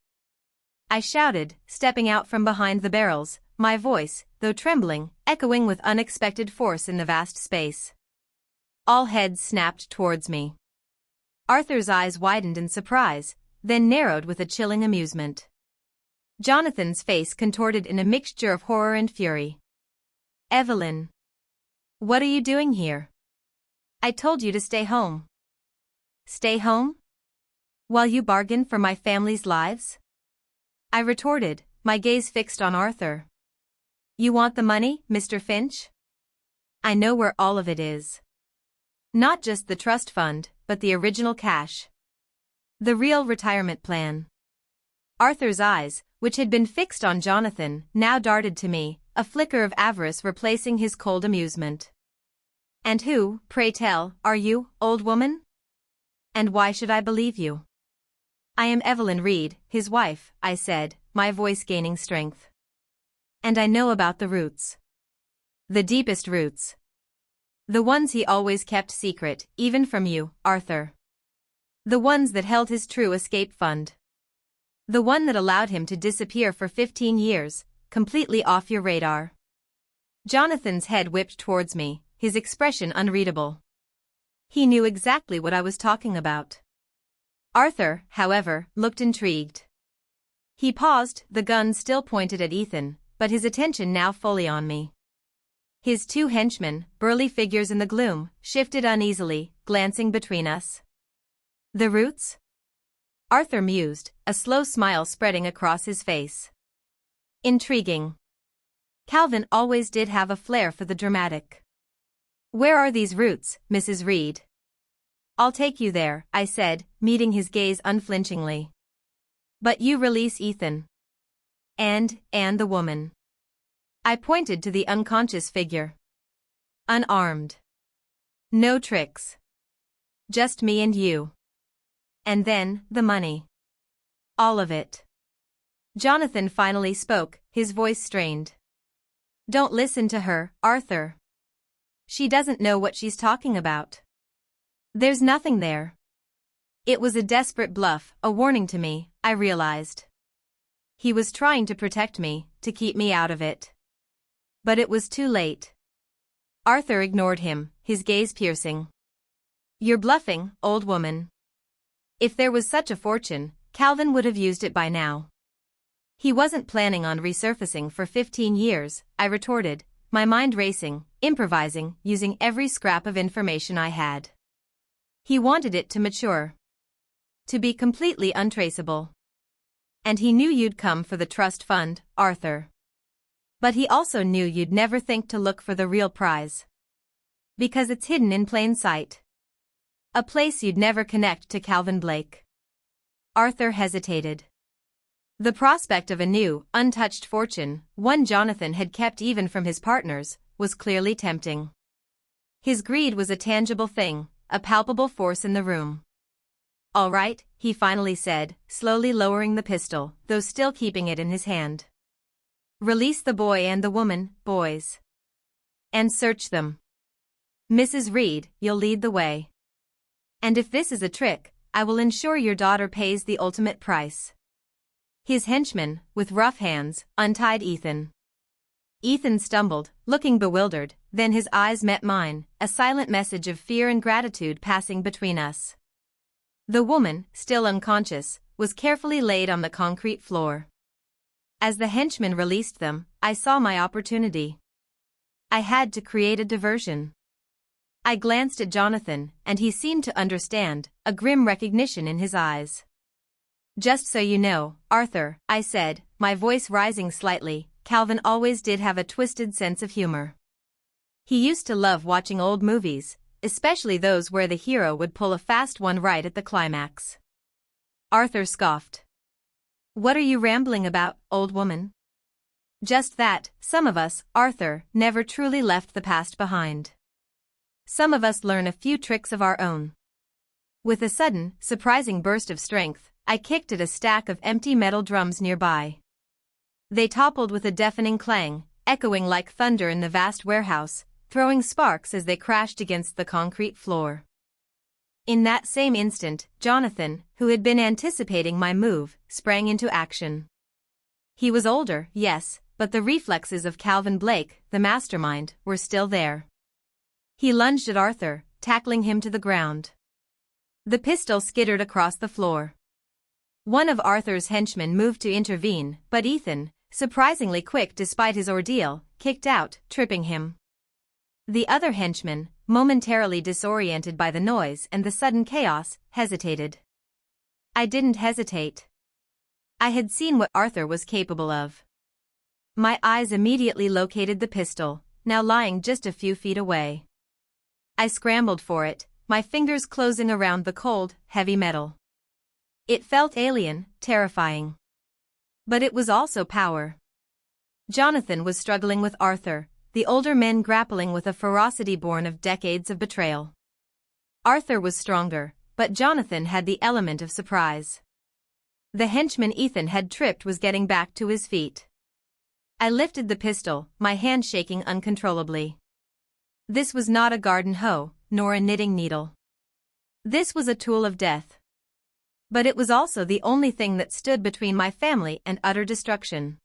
I shouted, stepping out from behind the barrels, my voice, though trembling, echoing with unexpected force in the vast space. All heads snapped towards me. Arthur's eyes widened in surprise, then narrowed with a chilling amusement. Jonathan's face contorted in a mixture of horror and fury. Evelyn. What are you doing here? I told you to stay home. Stay home? While you bargain for my family's lives? I retorted, my gaze fixed on Arthur. You want the money, Mr. Finch? I know where all of it is. Not just the trust fund, but the original cash. The real retirement plan. Arthur's eyes, which had been fixed on Jonathan, now darted to me, a flicker of avarice replacing his cold amusement. And who, pray tell, are you, old woman? And why should I believe you? I am Evelyn Reed, his wife, I said, my voice gaining strength. And I know about the roots. The deepest roots. The ones he always kept secret, even from you, Arthur. The ones that held his true escape fund. The one that allowed him to disappear for 15 years, completely off your radar. Jonathan's head whipped towards me, his expression unreadable. He knew exactly what I was talking about. Arthur, however, looked intrigued. He paused, the gun still pointed at Ethan, but his attention now fully on me. His two henchmen, burly figures in the gloom, shifted uneasily, glancing between us. The roots? Arthur mused, a slow smile spreading across his face. Intriguing. Calvin always did have a flair for the dramatic. Where are these roots, Mrs. Reed? I'll take you there, I said, meeting his gaze unflinchingly. But you release Ethan. And the woman. I pointed to the unconscious figure. Unarmed. No tricks. Just me and you. And then, the money. All of it. Jonathan finally spoke, his voice strained. Don't listen to her, Arthur. She doesn't know what she's talking about. There's nothing there. It was a desperate bluff, a warning to me, I realized. He was trying to protect me, to keep me out of it. But it was too late. Arthur ignored him, his gaze piercing. You're bluffing, old woman. If there was such a fortune, Calvin would have used it by now. He wasn't planning on resurfacing for 15 years, I retorted, my mind racing, improvising, using every scrap of information I had. He wanted it to mature. To be completely untraceable. And he knew you'd come for the trust fund, Arthur. But he also knew you'd never think to look for the real prize. Because it's hidden in plain sight. A place you'd never connect to Calvin Blake. Arthur hesitated. The prospect of a new, untouched fortune, one Jonathan had kept even from his partners, was clearly tempting. His greed was a tangible thing, a palpable force in the room. All right, he finally said, slowly lowering the pistol, though still keeping it in his hand. Release the boy and the woman, boys. And search them. Mrs. Reed, you'll lead the way. And if this is a trick, I will ensure your daughter pays the ultimate price. His henchman, with rough hands, untied Ethan. Ethan stumbled, looking bewildered, then his eyes met mine, a silent message of fear and gratitude passing between us. The woman, still unconscious, was carefully laid on the concrete floor. As the henchmen released them, I saw my opportunity. I had to create a diversion. I glanced at Jonathan, and he seemed to understand, a grim recognition in his eyes. Just so you know, Arthur, I said, my voice rising slightly, Calvin always did have a twisted sense of humor. He used to love watching old movies, especially those where the hero would pull a fast one right at the climax. Arthur scoffed. What are you rambling about, old woman? Just that, some of us, Arthur, never truly left the past behind. Some of us learn a few tricks of our own. With a sudden, surprising burst of strength, I kicked at a stack of empty metal drums nearby. They toppled with a deafening clang, echoing like thunder in the vast warehouse, throwing sparks as they crashed against the concrete floor. In that same instant, Jonathan, who had been anticipating my move, sprang into action. He was older, yes, but the reflexes of Calvin Blake, the mastermind, were still there. He lunged at Arthur, tackling him to the ground. The pistol skittered across the floor. One of Arthur's henchmen moved to intervene, but Ethan, surprisingly quick despite his ordeal, kicked out, tripping him. The other henchman, momentarily disoriented by the noise and the sudden chaos, hesitated. I didn't hesitate. I had seen what Arthur was capable of. My eyes immediately located the pistol, now lying just a few feet away. I scrambled for it, my fingers closing around the cold, heavy metal. It felt alien, terrifying. But it was also power. Jonathan was struggling with Arthur, the older men grappling with a ferocity born of decades of betrayal. Arthur was stronger, but Jonathan had the element of surprise. The henchman Ethan had tripped was getting back to his feet. I lifted the pistol, my hand shaking uncontrollably. This was not a garden hoe, nor a knitting needle. This was a tool of death. But it was also the only thing that stood between my family and utter destruction.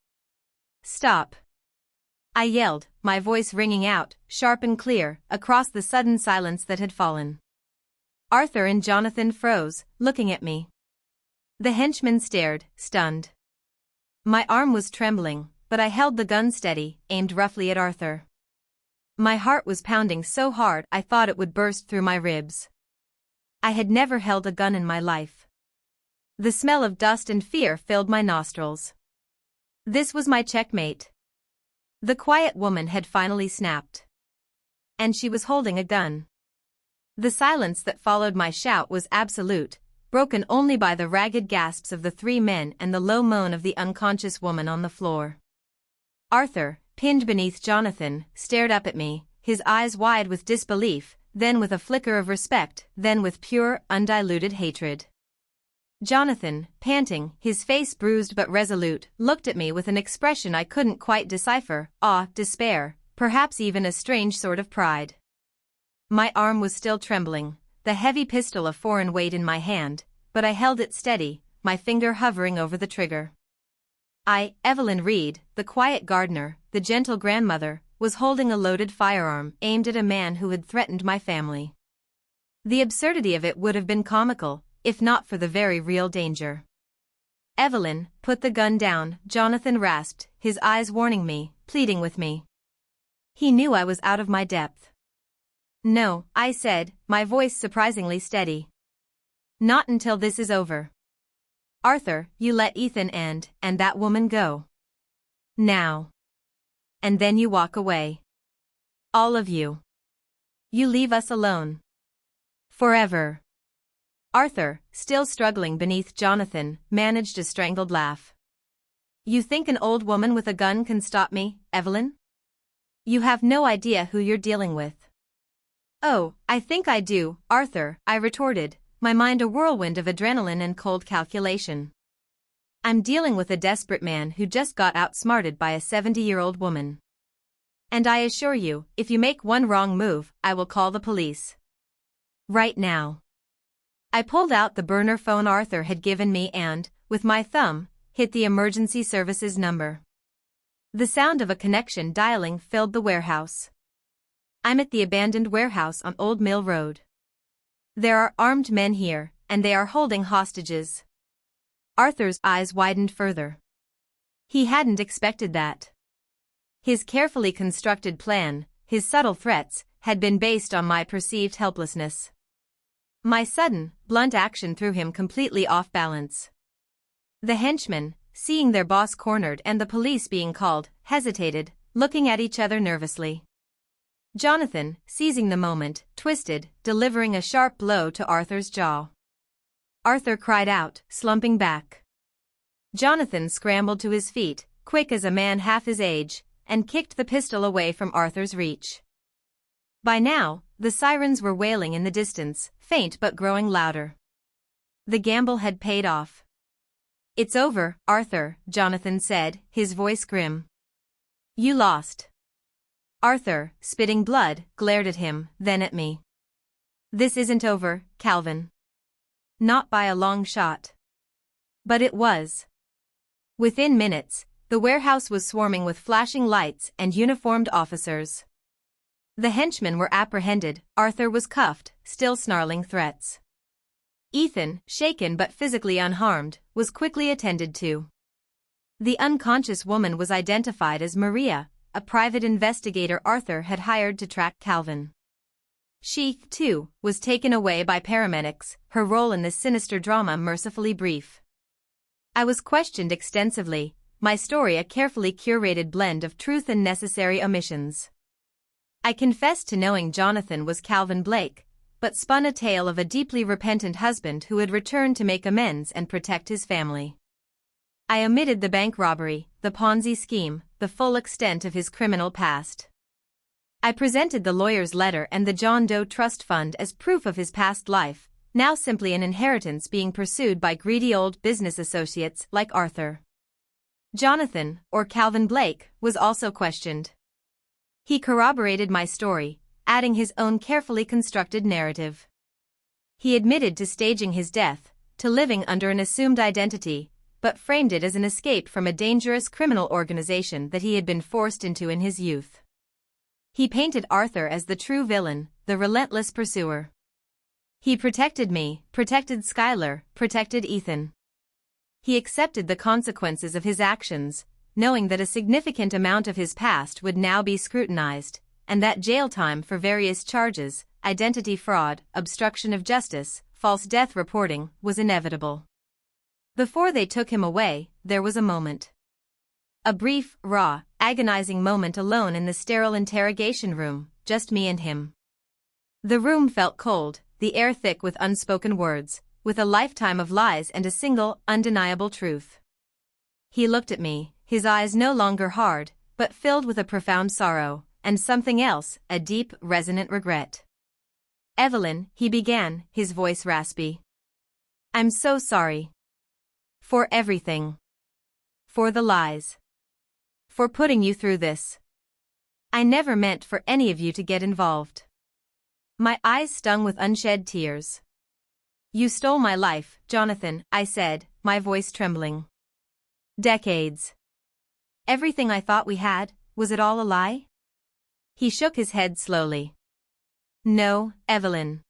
"Stop!" I yelled, my voice ringing out, sharp and clear, across the sudden silence that had fallen. Arthur and Jonathan froze, looking at me. The henchman stared, stunned. My arm was trembling, but I held the gun steady, aimed roughly at Arthur. My heart was pounding so hard I thought it would burst through my ribs. I had never held a gun in my life. The smell of dust and fear filled my nostrils. This was my checkmate. The quiet woman had finally snapped. And she was holding a gun. The silence that followed my shout was absolute, broken only by the ragged gasps of the three men and the low moan of the unconscious woman on the floor. Arthur, pinned beneath Jonathan, stared up at me, his eyes wide with disbelief, then with a flicker of respect, then with pure, undiluted hatred. Jonathan, panting, his face bruised but resolute, looked at me with an expression I couldn't quite decipher: awe, despair, perhaps even a strange sort of pride. My arm was still trembling, the heavy pistol a foreign weight in my hand, but I held it steady, my finger hovering over the trigger. Evelyn Reed, the quiet gardener, the gentle grandmother, was holding a loaded firearm aimed at a man who had threatened my family. The absurdity of it would have been comical, if not for the very real danger. "Evelyn, put the gun down," Jonathan rasped, his eyes warning me, pleading with me. He knew I was out of my depth. "No," I said, my voice surprisingly steady. "Not until this is over. Arthur, you let Ethan and that woman go. Now. And then you walk away. All of you. You leave us alone. Forever." Arthur, still struggling beneath Jonathan, managed a strangled laugh. "You think an old woman with a gun can stop me, Evelyn? You have no idea who you're dealing with." "Oh, I think I do, Arthur," I retorted, my mind a whirlwind of adrenaline and cold calculation. "I'm dealing with a desperate man who just got outsmarted by a 70-year-old woman. And I assure you, if you make one wrong move, I will call the police. Right now." I pulled out the burner phone Arthur had given me and, with my thumb, hit the emergency services number. The sound of a connection dialing filled the warehouse. "I'm at the abandoned warehouse on Old Mill Road. There are armed men here, and they are holding hostages." Arthur's eyes widened further. He hadn't expected that. His carefully constructed plan, his subtle threats, had been based on my perceived helplessness. My sudden, blunt action threw him completely off balance. The henchmen, seeing their boss cornered and the police being called, hesitated, looking at each other nervously. Jonathan, seizing the moment, twisted, delivering a sharp blow to Arthur's jaw. Arthur cried out, slumping back. Jonathan scrambled to his feet, quick as a man half his age, and kicked the pistol away from Arthur's reach. By now, the sirens were wailing in the distance, faint but growing louder. The gamble had paid off. "It's over, Arthur," Jonathan said, his voice grim. "You lost." Arthur, spitting blood, glared at him, then at me. "This isn't over, Calvin. Not by a long shot." But it was. Within minutes, the warehouse was swarming with flashing lights and uniformed officers. The henchmen were apprehended, Arthur was cuffed, still snarling threats. Ethan, shaken but physically unharmed, was quickly attended to. The unconscious woman was identified as Maria, a private investigator Arthur had hired to track Calvin. She, too, was taken away by paramedics, her role in this sinister drama mercifully brief. I was questioned extensively, my story a carefully curated blend of truth and necessary omissions. I confessed to knowing Jonathan was Calvin Blake, but spun a tale of a deeply repentant husband who had returned to make amends and protect his family. I omitted the bank robbery, the Ponzi scheme, the full extent of his criminal past. I presented the lawyer's letter and the John Doe Trust Fund as proof of his past life, now simply an inheritance being pursued by greedy old business associates like Arthur. Jonathan, or Calvin Blake, was also questioned. He corroborated my story, adding his own carefully constructed narrative. He admitted to staging his death, to living under an assumed identity, but framed it as an escape from a dangerous criminal organization that he had been forced into in his youth. He painted Arthur as the true villain, the relentless pursuer. He protected me, protected Skylar, protected Ethan. He accepted the consequences of his actions, knowing that a significant amount of his past would now be scrutinized, and that jail time for various charges, identity fraud, obstruction of justice, false death reporting, was inevitable. Before they took him away, there was a moment. A brief, raw, agonizing moment alone in the sterile interrogation room, just me and him. The room felt cold, the air thick with unspoken words, with a lifetime of lies and a single, undeniable truth. He looked at me, his eyes no longer hard, but filled with a profound sorrow, and something else, a deep, resonant regret. "Evelyn," he began, his voice raspy. "I'm so sorry. For everything. For the lies. For putting you through this. I never meant for any of you to get involved." My eyes stung with unshed tears. "You stole my life, Jonathan," I said, my voice trembling. "Decades. Everything I thought we had, was it all a lie?" He shook his head slowly. "No, Evelyn.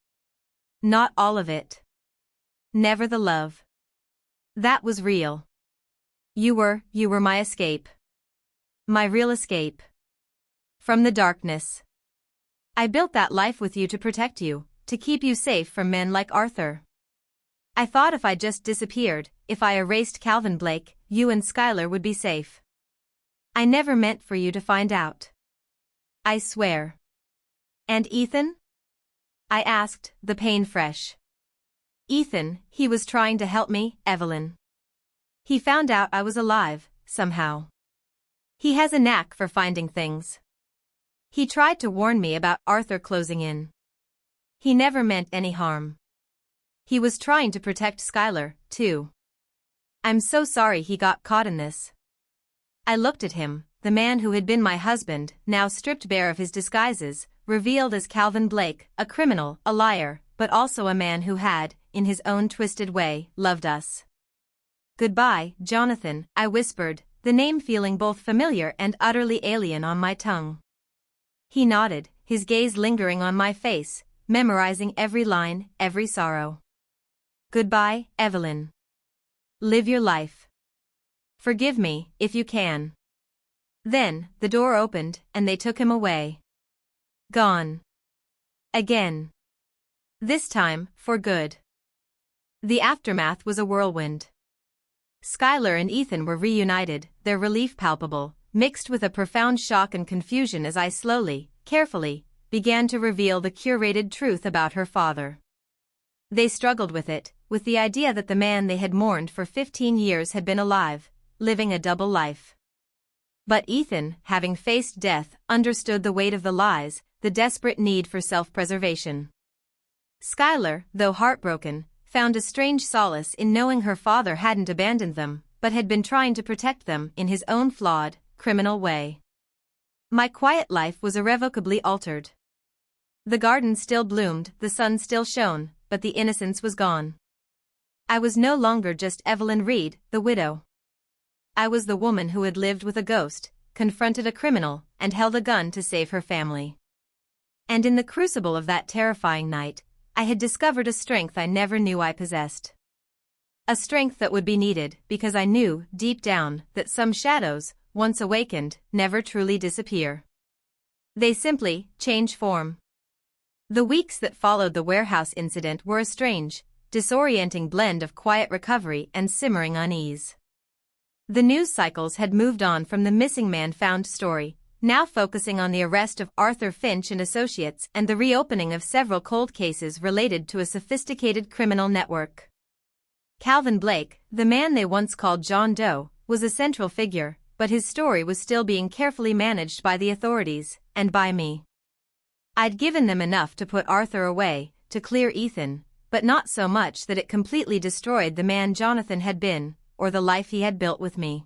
Not all of it. Never the love. That was real. You were my escape. My real escape. From the darkness. I built that life with you to protect you, to keep you safe from men like Arthur. I thought if I just disappeared, if I erased Calvin Blake, you and Skylar would be safe. I never meant for you to find out. I swear." "And Ethan?" I asked, the pain fresh. "Ethan, he was trying to help me, Evelyn. He found out I was alive, somehow. He has a knack for finding things. He tried to warn me about Arthur closing in. He never meant any harm. He was trying to protect Skylar, too. I'm so sorry he got caught in this." I looked at him, the man who had been my husband, now stripped bare of his disguises, revealed as Calvin Blake, a criminal, a liar, but also a man who had, in his own twisted way, loved us. "Goodbye, Jonathan," I whispered, the name feeling both familiar and utterly alien on my tongue. He nodded, his gaze lingering on my face, memorizing every line, every sorrow. "Goodbye, Evelyn. Live your life. Forgive me, if you can." Then, the door opened, and they took him away. Gone. Again. This time, for good. The aftermath was a whirlwind. Skylar and Ethan were reunited, their relief palpable, mixed with a profound shock and confusion as I slowly, carefully, began to reveal the curated truth about her father. They struggled with it, with the idea that the man they had mourned for 15 years had been alive, living a double life. But Ethan, having faced death, understood the weight of the lies, the desperate need for self-preservation. Skylar, though heartbroken, found a strange solace in knowing her father hadn't abandoned them, but had been trying to protect them in his own flawed, criminal way. My quiet life was irrevocably altered. The garden still bloomed, the sun still shone, but the innocence was gone. I was no longer just Evelyn Reed, the widow. I was the woman who had lived with a ghost, confronted a criminal, and held a gun to save her family. And in the crucible of that terrifying night, I had discovered a strength I never knew I possessed. A strength that would be needed because I knew, deep down, that some shadows, once awakened, never truly disappear. They simply change form. The weeks that followed the warehouse incident were a strange, disorienting blend of quiet recovery and simmering unease. The news cycles had moved on from the missing man found story, now focusing on the arrest of Arthur Finch and associates and the reopening of several cold cases related to a sophisticated criminal network. Calvin Blake, the man they once called John Doe, was a central figure, but his story was still being carefully managed by the authorities, and by me. I'd given them enough to put Arthur away, to clear Ethan, but not so much that it completely destroyed the man Jonathan had been, or the life he had built with me.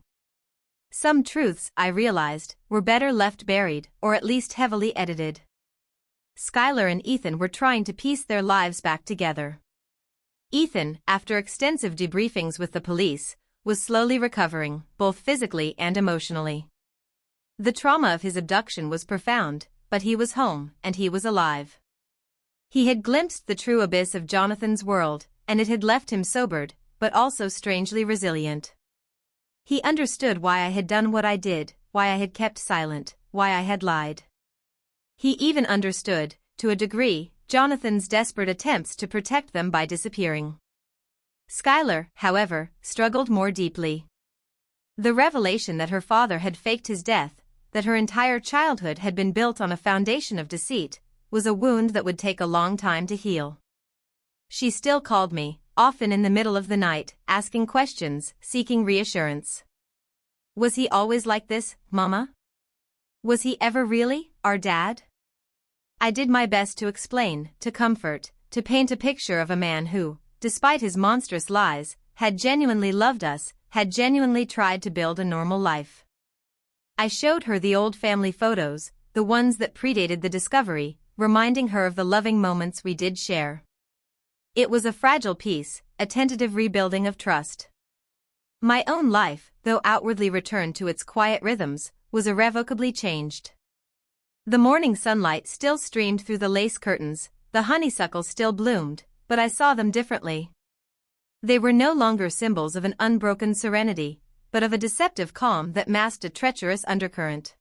Some truths, I realized, were better left buried, or at least heavily edited. Skylar and Ethan were trying to piece their lives back together. Ethan, after extensive debriefings with the police, was slowly recovering, both physically and emotionally. The trauma of his abduction was profound, but he was home, and he was alive. He had glimpsed the true abyss of Jonathan's world, and it had left him sobered, but also strangely resilient. He understood why I had done what I did, why I had kept silent, why I had lied. He even understood, to a degree, Jonathan's desperate attempts to protect them by disappearing. Skylar, however, struggled more deeply. The revelation that her father had faked his death, that her entire childhood had been built on a foundation of deceit, was a wound that would take a long time to heal. She still called me, often in the middle of the night, asking questions, seeking reassurance. Was he always like this, Mama? Was he ever really our dad? I did my best to explain, to comfort, to paint a picture of a man who, despite his monstrous lies, had genuinely loved us, had genuinely tried to build a normal life. I showed her the old family photos, the ones that predated the discovery, reminding her of the loving moments we did share. It was a fragile piece, a tentative rebuilding of trust. My own life, though outwardly returned to its quiet rhythms, was irrevocably changed. The morning sunlight still streamed through the lace curtains, the honeysuckle still bloomed, but I saw them differently. They were no longer symbols of an unbroken serenity, but of a deceptive calm that masked a treacherous undercurrent.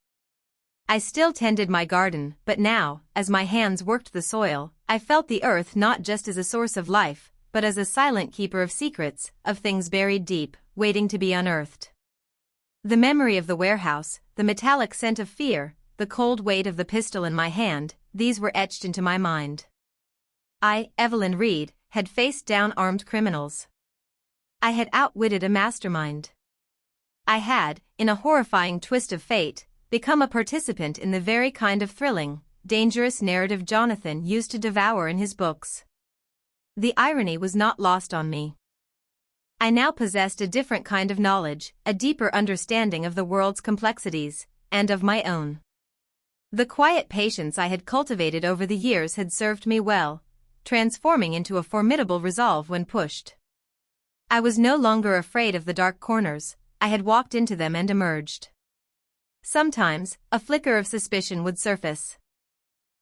I still tended my garden, but now, as my hands worked the soil, I felt the earth not just as a source of life, but as a silent keeper of secrets, of things buried deep, waiting to be unearthed. The memory of the warehouse, the metallic scent of fear, the cold weight of the pistol in my hand, these were etched into my mind. I, Evelyn Reed, had faced down armed criminals. I had outwitted a mastermind. I had, in a horrifying twist of fate, become a participant in the very kind of thrilling, dangerous narrative Jonathan used to devour in his books. The irony was not lost on me. I now possessed a different kind of knowledge, a deeper understanding of the world's complexities, and of my own. The quiet patience I had cultivated over the years had served me well, transforming into a formidable resolve when pushed. I was no longer afraid of the dark corners, I had walked into them and emerged. Sometimes, a flicker of suspicion would surface.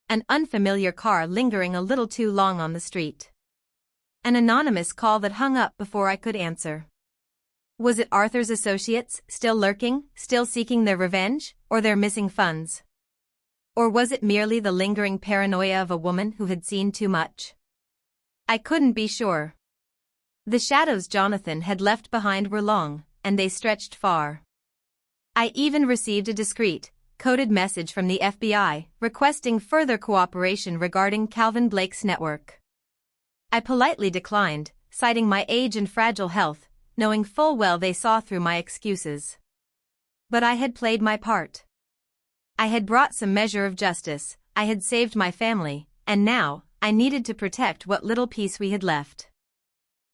An unfamiliar car lingering a little too long on the street. An anonymous call that hung up before I could answer. Was it Arthur's associates, still lurking, still seeking their revenge, or their missing funds? Or was it merely the lingering paranoia of a woman who had seen too much? I couldn't be sure. The shadows Jonathan had left behind were long, and they stretched far. I even received a discreet, coded message from the FBI, requesting further cooperation regarding Calvin Blake's network. I politely declined, citing my age and fragile health, knowing full well they saw through my excuses. But I had played my part. I had brought some measure of justice, I had saved my family, and now, I needed to protect what little peace we had left.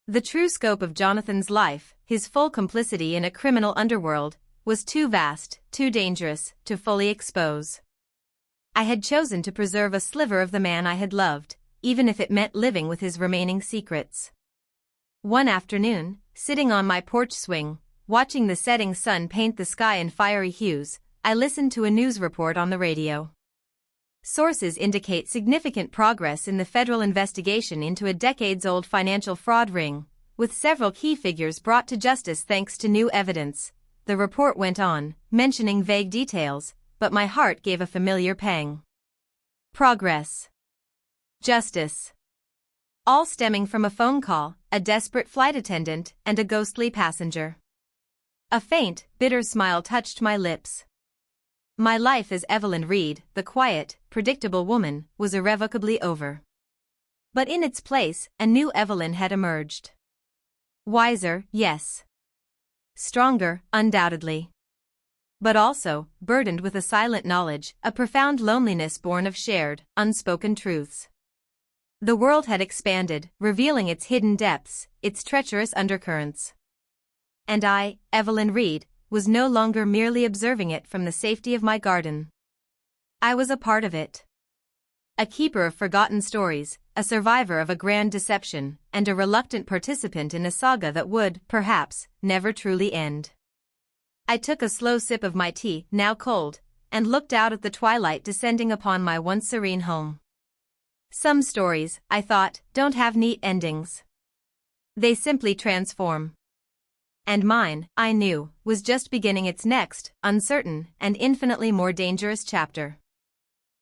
The true scope of Jonathan's life, his full complicity in a criminal underworld, was too vast, too dangerous, to fully expose. I had chosen to preserve a sliver of the man I had loved, even if it meant living with his remaining secrets. One afternoon, sitting on my porch swing, watching the setting sun paint the sky in fiery hues, I listened to a news report on the radio. Sources indicate significant progress in the federal investigation into a decades-old financial fraud ring, with several key figures brought to justice thanks to new evidence. The report went on, mentioning vague details, but my heart gave a familiar pang. Progress. Justice. All stemming from a phone call, a desperate flight attendant, and a ghostly passenger. A faint, bitter smile touched my lips. My life as Evelyn Reed, the quiet, predictable woman, was irrevocably over. But in its place, a new Evelyn had emerged. Wiser, yes. Stronger, undoubtedly. But also, burdened with a silent knowledge, a profound loneliness born of shared, unspoken truths. The world had expanded, revealing its hidden depths, its treacherous undercurrents. And I, Evelyn Reed, was no longer merely observing it from the safety of my garden. I was a part of it. A keeper of forgotten stories, a survivor of a grand deception, and a reluctant participant in a saga that would, perhaps, never truly end. I took a slow sip of my tea, now cold, and looked out at the twilight descending upon my once serene home. Some stories, I thought, don't have neat endings. They simply transform. And mine, I knew, was just beginning its next, uncertain, and infinitely more dangerous chapter.